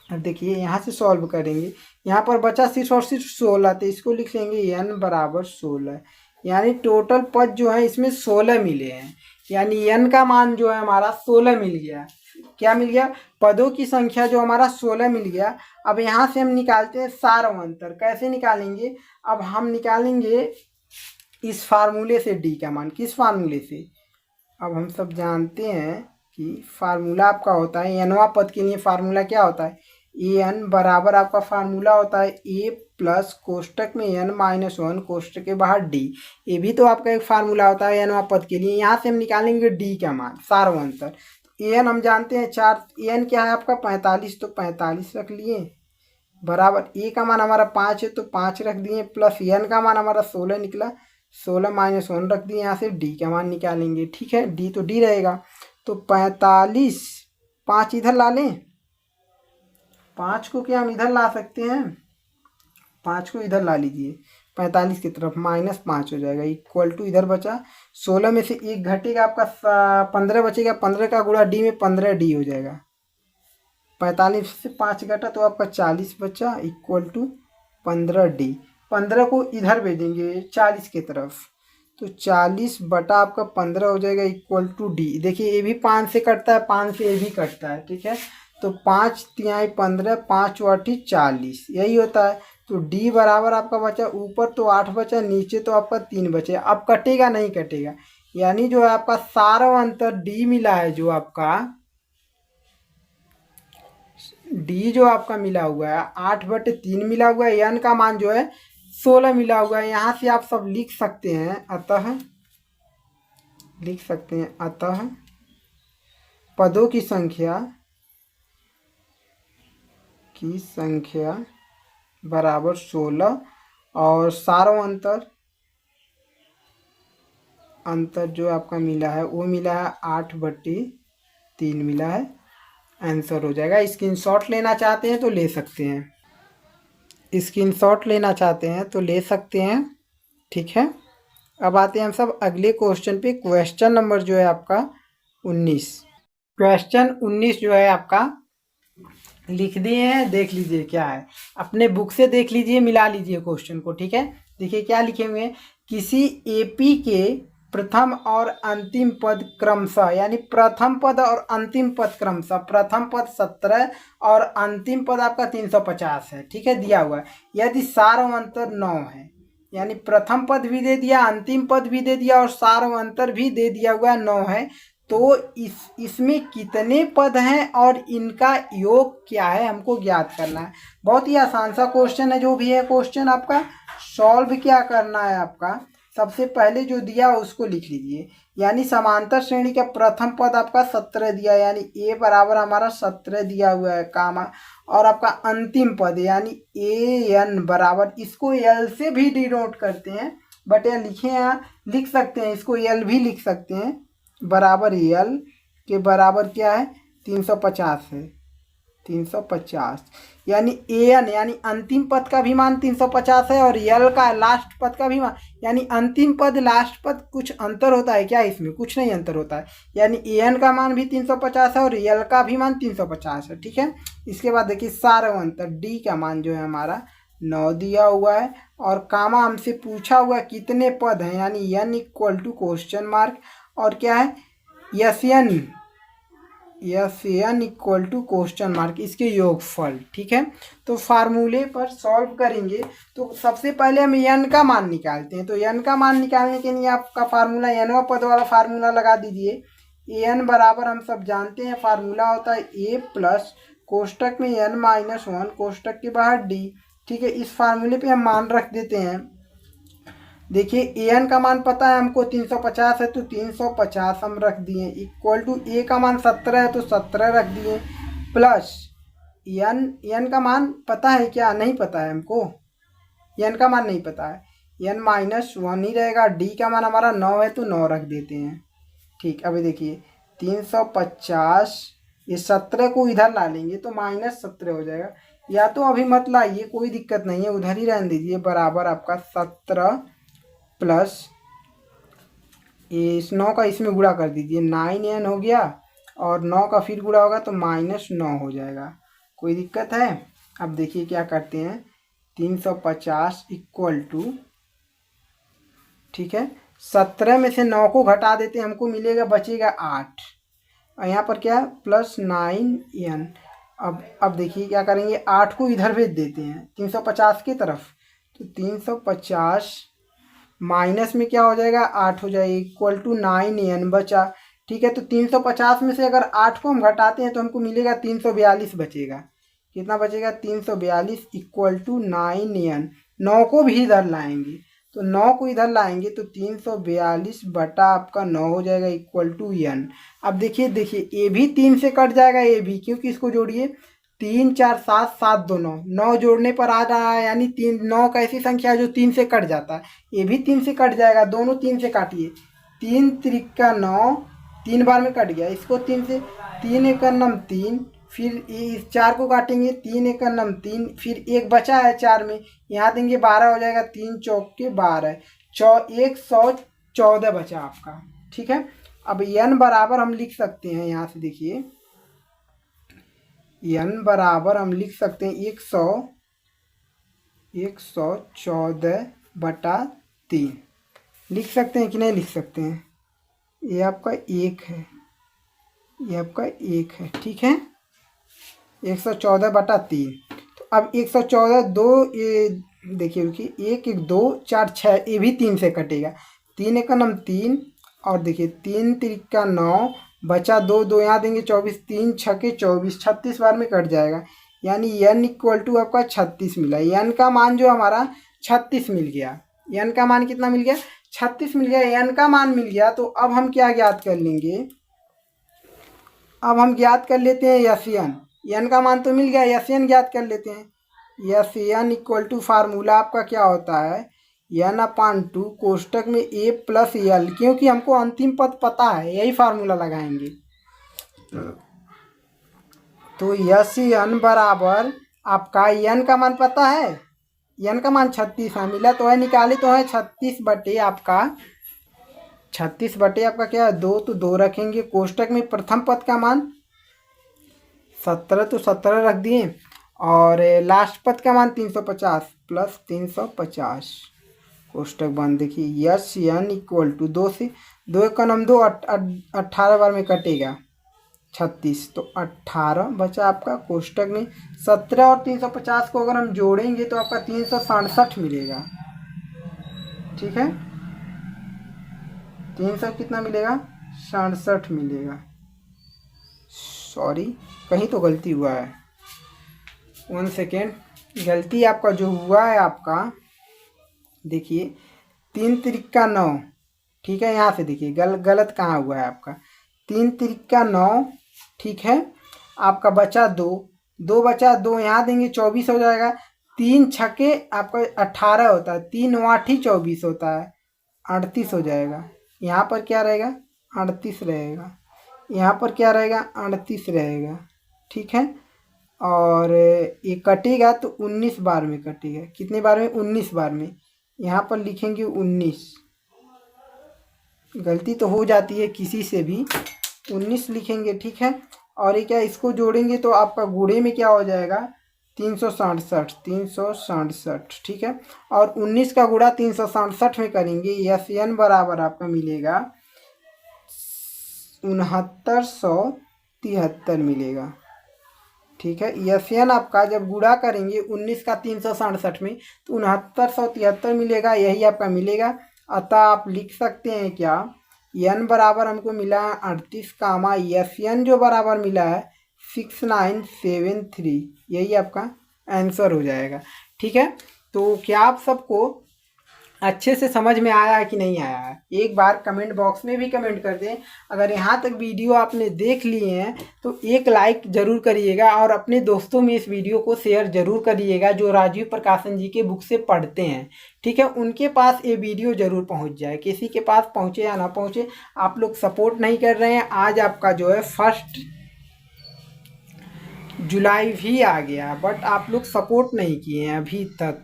Speaker 1: अब देखिए यहाँ से सॉल्व करेंगे, यहाँ पर बचा सिर्फ और सिर्फ 16 तो इसको लिख लेंगे n बराबर 16 यानी टोटल पद जो है इसमें 16 मिले हैं यानी n का मान जो है हमारा 16 मिल गया। क्या मिल गया, पदों की संख्या जो हमारा 16 मिल गया। अब यहाँ से हम निकालते हैं सार्वंतर। कैसे निकालेंगे, अब हम निकालेंगे इस फार्मूले से d का मान। किस फार्मूले से, अब हम सब जानते हैं कि फार्मूला आपका होता है nवां पद के लिए फार्मूला क्या होता है an बराबर आपका फार्मूला होता है a प्लस कोष्टक में n-1 कोष्टक के बाहर d। ये भी तो आपका एक फार्मूला होता है nवां पद के लिए। यहाँ से हम निकालेंगे d का मान सार्वंतर। तो an हम जानते हैं 4, an क्या है आपका 45 तो 45 रख लिए बराबर a का मान हमारा 5 है तो 5 रख दिए प्लस n का मान हमारा 16 निकला, 16-1 रख दिए। यहाँ से d का मान निकालेंगे। ठीक है, d तो d रहेगा तो 45, 5 इधर ला लें, 5 को क्या हम इधर ला सकते हैं, 5 को इधर ला लीजिए 45 की तरफ -5 हो जाएगा इक्वल टू इधर बचा 16 में से 1 घटेगा आपका 15 बचेगा, 15 का गुणा d में 15d हो जाएगा। 45 से 5 घटा तो आपका 40 बचा इक्वल टू 15d। 15 को इधर भेजेंगे 40 की तरफ तो 40 बटा आपका 15 हो जाएगा इक्वल टू d। देखिए ये भी 5 से कटता है, 5 से ये भी कटता है। ठीक है, तो 5 तिहाई 15, 5 वाटी 40 यही होता है। तो डी बराबर आपका बचा ऊपर तो 8 बचा, नीचे तो आपका 3 बचे। अब कटेगा नहीं कटेगा, यानी जो है आपका सारा अंतर डी मिला है, जो आपका डी जो आपका मिला हुआ है 8/3 मिला हुआ है, एन का मान जो है 16 मिला हुआ है। यहाँ से आप सब लिख सकते हैं, अतः पदों की संख्या बराबर 16 और सारों अंतर जो आपका मिला है वो मिला है 8/3 मिला है, आंसर हो जाएगा। स्क्रीनशॉट लेना चाहते हैं तो ले सकते हैं, ठीक है। अब आते हैं हम सब अगले क्वेश्चन पे। क्वेश्चन नंबर जो है आपका 19, क्वेश्चन 19 जो है आपका लिख दिए हैं, देख लीजिए क्या है, अपने बुक से देख लीजिए, मिला लीजिए क्वेश्चन को, ठीक है। देखिए क्या लिखे हुए हैं, किसी एपी के प्रथम और अंतिम पद क्रमशः, यानी प्रथम पद और अंतिम पद क्रमशः, प्रथम पद 17 और अंतिम पद आपका 350 है, ठीक है, दिया हुआ है। यदि सारों अंतर 9 है, यानी प्रथम पद भी दे दिया, अंतिम पद भी दे दिया और सारों अंतर भी दे दिया हुआ 9 है, तो इसमें कितने पद हैं और इनका योग क्या है, हमको ज्ञात करना है। बहुत ही आसान सा क्वेश्चन है, जो भी है क्वेश्चन आपका सॉल्व क्या करना है आपका, सबसे पहले जो दिया उसको लिख लीजिए। यानी समांतर श्रेणी का प्रथम पद आपका 17 दिया, यानी ए बराबर हमारा 17 दिया हुआ है कामा, और आपका अंतिम पद यानी ए एन बराबर, इसको एल से भी डिनोट करते हैं, बट ये लिखे यहाँ लिख सकते हैं, इसको एल भी लिख सकते हैं, बराबर एल के बराबर क्या है 350 है, 350, यानी ए एन यानी अंतिम पद का भी मान 350 है, और यल का लास्ट पद का भी मान, यानी अंतिम पद लास्ट पद कुछ अंतर होता है क्या, इसमें कुछ नहीं अंतर होता है, यानी ए एन का मान भी 350 है और यल का भी मान 350 है, ठीक है। इसके बाद देखिए सारा अंतर, डी का मान जो है हमारा 9 दिया हुआ है, और कामा हमसे पूछा हुआ है कितने पद हैं, यानी N equal to question mark, और क्या है S N equal to question mark, इसके योगफल, ठीक है। तो फार्मूले पर सॉल्व करेंगे, तो सबसे पहले हम एन का मान निकालते हैं। तो एन का मान निकालने के लिए आपका फार्मूला एनवा पद वाला फार्मूला लगा दीजिए। एन बराबर हम सब जानते हैं, फार्मूला होता है ए प्लस कोष्टक में n-1 कोष्टक के बाहर डी, ठीक है। इस फार्मूले पे हम मान रख देते हैं। देखिए ए एन का मान पता है हमको 350 है, तो 350 हम रख दिए, इक्वल टू ए का मान 17 है तो 17 रख दिए, प्लस एन का मान पता है क्या, नहीं पता है हमको, एन का मान नहीं पता है, n-1 ही रहेगा। डी का मान हमारा 9 है तो 9 रख देते हैं, ठीक। अभी देखिए 350, ये 17 को इधर ला लेंगे तो -17 हो जाएगा, या तो अभी मत लाइए कोई दिक्कत नहीं है, उधर ही रहने दीजिए, बराबर आपका 17 प्लस इस 9 का इसमें गुणा कर दीजिए, 9n हो गया, और 9 का फिर गुणा होगा तो -9 हो जाएगा, कोई दिक्कत है। अब देखिए क्या करते हैं, 350 इक्वल टू, ठीक है, 17 में से 9 को घटा देते हैं, हमको मिलेगा बचेगा 8, और यहाँ पर क्या है प्लस 9n। अब देखिए क्या करेंगे, 8 को इधर भेज देते हैं 350 की तरफ, तो 350 माइनस में क्या हो जाएगा 8 हो जाएगा, इक्वल टू 9n बचा, ठीक है। तो 350 में से अगर 8 को हम घटाते हैं तो हमको मिलेगा 342 बचेगा, कितना बचेगा 342 इक्वल टू 9n, 9 को भी इधर लाएंगे, तो 9 को इधर लाएंगे तो 342 बटा आपका 9 हो जाएगा, इक्वल टू n। अब देखिए ए भी 3 से कट जाएगा, ए भी, क्योंकि इसको जोड़िए 3 4 7 7 2 9, 9 जोड़ने पर आ रहा है, यानी 9 का ऐसी संख्या है जो 3 से कट जाता है, ये भी 3 से कट जाएगा, दोनों 3 से काटिए, 3 त्रिका 9, 3 बार में कट गया, इसको 3 से, 3 1 9 3, फिर इस 4 को काटेंगे, 3 1 9 3, फिर एक बचा है 4 में, यहाँ देंगे 12 हो जाएगा, 3 चौक के 12, 114 बचा आपका, ठीक है। अब n बराबर हम लिख सकते हैं, यहाँ से देखिए n बराबर हम लिख सकते हैं 114/3 लिख सकते हैं कि नहीं लिख सकते हैं, ये आपका 1 है, ये आपका 1 है, ठीक है, 114/3। तो अब 114 दो ये देखिए रुकिए, 1 1 2 4 6, ये भी 3 से कटेगा। 3 1 नम 3, और देखिए 3 3 9, बचा 2 2 यहाँ देंगे 24, 3 6 24, 36 बार में कट जाएगा। यानी n इक्वल टू आपका 36 मिला। n का मान जो हमारा 36 मिल गया। n का मान कितना मिल गया? 36 मिल गया। n का मान मिल गया तो अब हम क्या ज्ञात कर लेंगे? अब हम ज्ञात कर लेते हैं यस एन। n का मान तो मिल गया, यस एन ज्ञात कर लेते हैं। S N equal to formula आपका क्या होता है? n/2 कोष्टक में a प्लस एल, क्योंकि हमको अंतिम पद पता है, यही फार्मूला लगाएंगे। तो यस एन बराबर आपका n का मान पता है, n का मान 36 है, मिला तो है, निकाले तो है 36 बटे आपका 36 बटे आपका क्या है 2, तो 2 रखेंगे। कोष्टक में प्रथम पद का मान 17, तो 17 रख दिए, और लास्ट पद का मान 350 प्लस 350, कोष्टक बंद। देखिए यस एन इक्वल टू 2 से 2 1 2, 18 बार में कटेगा 36, तो 18 बचा आपका। कोष्टक में 17 और 350 को अगर हम जोड़ेंगे तो आपका 367 मिलेगा। ठीक है, 300 कितना मिलेगा? 67 मिलेगा। सॉरी, कहीं तो गलती हुआ है, 1 सेकेंड। गलती आपका जो हुआ है आपका, देखिए 3 3 9, ठीक है, यहाँ से देखिए गलत कहाँ हुआ है आपका। 3 3 9, ठीक है, आपका बचा 2, 2 बचा 2 यहाँ देंगे 24 हो जाएगा। 3 छके आपका 18 होता है, 3 8 24 होता है, 38 हो जाएगा। यहाँ पर क्या रहेगा? 38 रहेगा। यहाँ पर क्या रहेगा? 38 रहेगा। ठीक है, और ये कटेगा तो 19 बार में कटेगा। कितने बार में? 19 बार में। यहाँ पर लिखेंगे 19, गलती तो हो जाती है किसी से भी, 19 लिखेंगे। ठीक है, और ये क्या, इसको जोड़ेंगे तो आपका गुणे में क्या हो जाएगा? 367, 367। ठीक है, और 19 का गुणा 367 में करेंगे, यस एन बराबर आपका मिलेगा 6973 मिलेगा। ठीक है, यस एन आपका जब गुणा करेंगे 19 का 367 में तो 6973 मिलेगा, यही आपका मिलेगा। अतः आप लिख सकते हैं क्या? n बराबर हमको मिला 38 कामा यस एन जो बराबर मिला है 6973, यही आपका आंसर हो जाएगा। ठीक है, तो क्या आप सबको अच्छे से समझ में आया है कि नहीं आया है? एक बार कमेंट बॉक्स में भी कमेंट कर दें। अगर यहाँ तक वीडियो आपने देख लिए हैं तो एक लाइक ज़रूर करिएगा, और अपने दोस्तों में इस वीडियो को शेयर ज़रूर करिएगा जो राजीव प्रकाशन जी के बुक से पढ़ते हैं। ठीक है, उनके पास ये वीडियो ज़रूर पहुँच जाए, किसी के पास पहुँचे या ना पहुँचे। आप लोग सपोर्ट नहीं कर रहे हैं। आज आपका जो है 1 जुलाई भी आ गया, बट आप लोग सपोर्ट नहीं किए हैं अभी तक।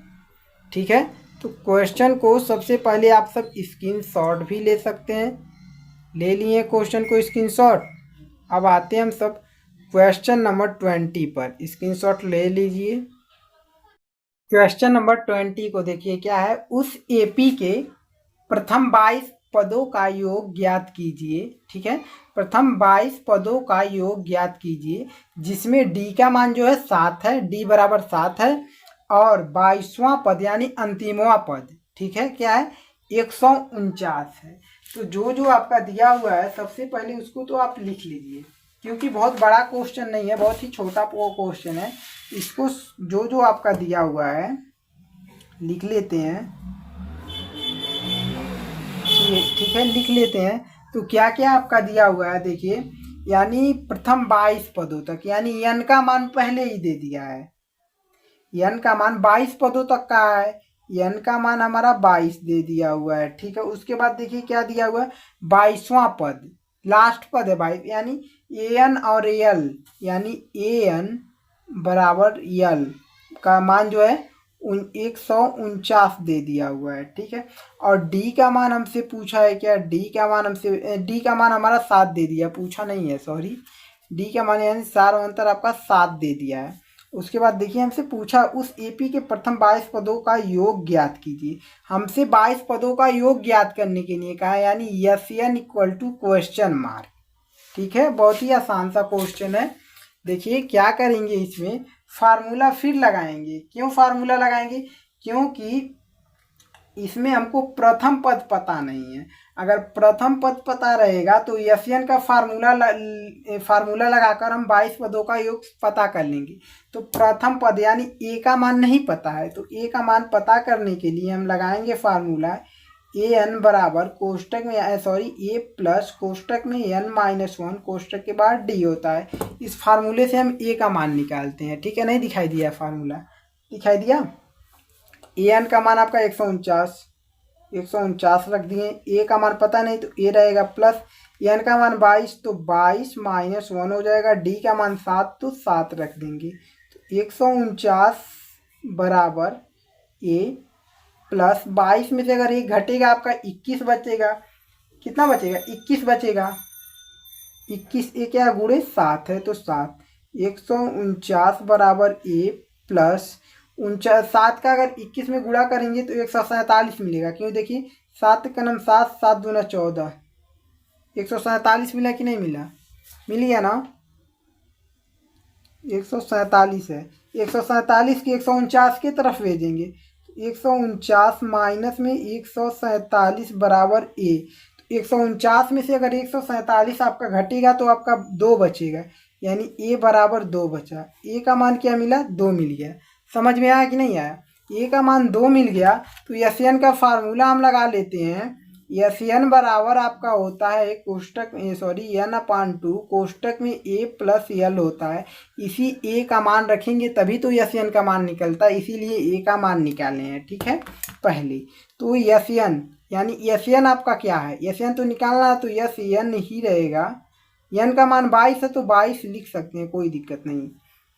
Speaker 1: ठीक है, तो क्वेश्चन को सबसे पहले आप सब स्क्रीनशॉट भी ले सकते हैं। ले लिए क्वेश्चन को स्क्रीनशॉट। अब आते हैं हम सब क्वेश्चन नंबर 20 पर, स्क्रीनशॉट ले लीजिए। क्वेश्चन नंबर 20 को देखिए क्या है, उस एपी के प्रथम 22 पदों का योग ज्ञात कीजिए। ठीक है, प्रथम 22 पदों का योग ज्ञात कीजिए जिसमें डी का मान जो है 7 है, डी बराबर 7 है, और 22वां पद यानी अंतिमवां पद, ठीक है, क्या है? 149 है। तो जो जो आपका दिया हुआ है सबसे पहले उसको तो आप लिख लीजिए, क्योंकि बहुत बड़ा क्वेश्चन नहीं है, बहुत ही छोटा क्वेश्चन है। इसको जो जो आपका दिया हुआ है लिख लेते हैं। ठीक है, लिख लेते हैं। तो क्या क्या आपका दिया हुआ है देखिए, यानी प्रथम 22 पदों तक, यानी n का मान पहले ही दे दिया है। n का मान 22 पदों तक का है, n का मान हमारा 22 दे दिया हुआ है। ठीक है, उसके बाद देखिए क्या दिया हुआ है, 22वां पद, लास्ट पद है 22, यानी an और l, यानी an बराबर l का मान जो है 149 दे दिया हुआ है। ठीक है, और d का मान हमसे पूछा है क्या? d का मान हमारा 7 दे दिया, पूछा नहीं है, सॉरी। d का मान यानी 4 अंतर आपका 7 दे दिया है। उसके बाद देखिए हमसे पूछा उस एपी के प्रथम 22 पदों का योग ज्ञात कीजिए। हमसे 22 पदों का योग ज्ञात करने के लिए कहा, यानी S N equal to question mark. ठीक है, बहुत ही आसान सा क्वेश्चन है। देखिए क्या करेंगे, इसमें फार्मूला फिर लगाएंगे। क्यों फार्मूला लगाएंगे? क्योंकि इसमें हमको प्रथम पद पता नहीं है। अगर प्रथम पद पता रहेगा तो एसएन का फार्मूला लगाकर हम 22 पदों का योग पता कर लेंगे। तो प्रथम पद यानी ए का मान नहीं पता है, तो ए का मान पता करने के लिए हम लगाएंगे फार्मूला ए एन बराबर कोष्टक में ए प्लस कोष्टक में एन माइनस 1 कोष्टक के बाद डी होता है। इस फार्मूले से हम ए का मान निकालते हैं। ठीक है, नहीं दिखाई दिया फार्मूला? दिखाई दिया। ए एन का मान आपका 149 रख दिए। ए का मान पता नहीं तो ए रहेगा प्लस एन का मान 22 तो 22 माइनस 1 हो जाएगा। डी का मान 7 तो 7 रख देंगे। तो 149 बराबर ए प्लस 22 में से अगर एक घटेगा आपका 21 बचेगा। कितना बचेगा? 21 बचेगा। 21 ए क्या गुणे 7 है तो 7। 149 बराबर ए प्लस 7 का अगर 21 में गुणा करेंगे तो 147 मिलेगा। क्यों? देखिए 7 का नाम 7, 7 दूना 14, 147 मिला कि नहीं मिला? मिल गया ना? 147 है। 147 की 149 की तरफ भेजेंगे। 149 माइनस में 147 बराबर ए। 149 में से अगर 147 आपका घटेगा तो आपका 2 बचेगा, यानी ए बराबर 2 बचा। ए का मान क्या मिला? 2 मिल गया। समझ में आया कि नहीं आया? ए का मान 2 मिल गया तो एसएन का फार्मूला हम लगा लेते हैं। एसएन बराबर आपका होता है कोष्टक में n/2 कोष्टक में ए प्लस एल होता है। इसी ए का मान रखेंगे तभी तो एसएन का मान निकलता है, इसीलिए ए का मान निकाले हैं। ठीक है, पहले तो एसएन यानी एसएन आपका क्या है? एसएन तो निकालना है तो एसएन ही रहेगा। एन का मान 22 है तो 22 लिख सकते हैं, कोई दिक्कत नहीं।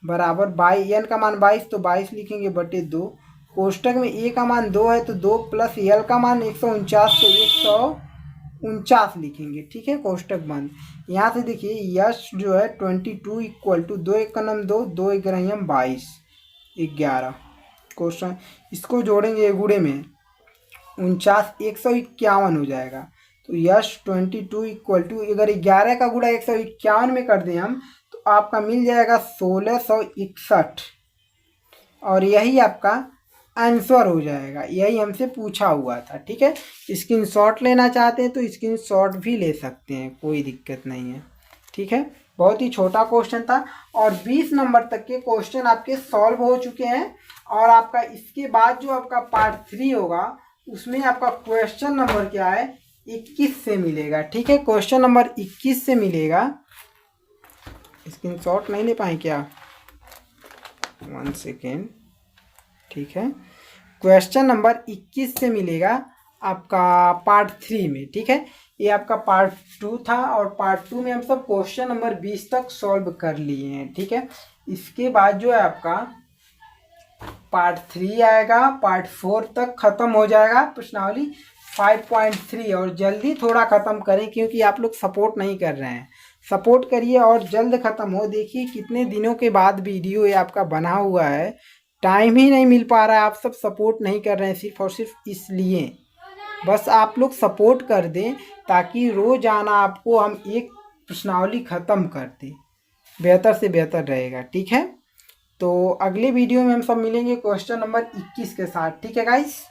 Speaker 1: बराबर 22, एन का मान 22 तो 22 लिखेंगे बटे 2। कोष्टक में ए का मान 2 है तो 2 प्लस एल का मान 149 तो 149 लिखेंगे। ठीक है, कोष्टक बंद। यहाँ से देखिए यश जो है 22 इक्वल टू 2 एक का नाम 2, 2 एक रही हम 22, 11 क्वेश्चन। इसको जोड़ेंगे गुणे में 49, 151 हो जाएगा। तो यश 22 इक्वल टू अगर 11 का गुणा 151 में कर दें हम तो आपका मिल जाएगा 1661 और यही आपका आंसर हो जाएगा। यही हमसे पूछा हुआ था। ठीक है, स्क्रीनशॉट लेना चाहते हैं तो स्क्रीनशॉट भी ले सकते हैं, कोई दिक्कत नहीं है। ठीक है, बहुत ही छोटा क्वेश्चन था और 20 नंबर तक के क्वेश्चन आपके सॉल्व हो चुके हैं। और आपका इसके बाद जो आपका पार्ट 3 होगा उसमें आपका क्वेश्चन नंबर क्या है? 21 से मिलेगा। ठीक है, क्वेश्चन नंबर 21 से मिलेगा। स्क्रीनशॉट नहीं ले पाए क्या? 1 सेकेंड। ठीक है, क्वेश्चन नंबर 21 से मिलेगा आपका पार्ट 3 में। ठीक है, ये आपका पार्ट 2 था और पार्ट 2 में हम सब क्वेश्चन नंबर 20 तक सॉल्व कर लिए हैं। ठीक है, इसके बाद जो है आपका पार्ट 3 आएगा। पार्ट 4 तक ख़त्म हो जाएगा प्रश्नावली 5.3 और जल्दी थोड़ा ख़त्म करें क्योंकि आप लोग सपोर्ट नहीं कर रहे हैं। सपोर्ट करिए और जल्द ख़त्म हो। देखिए कितने दिनों के बाद वीडियो ये आपका बना हुआ है, टाइम ही नहीं मिल पा रहा है। आप सब सपोर्ट नहीं कर रहे हैं सिर्फ और सिर्फ इसलिए। बस आप लोग सपोर्ट कर दें ताकि रोज़ाना आपको हम एक प्रश्नावली ख़त्म कर दें, बेहतर से बेहतर रहेगा। ठीक है, तो अगले वीडियो में हम सब मिलेंगे क्वेश्चन नंबर 21 के साथ। ठीक है गाइस।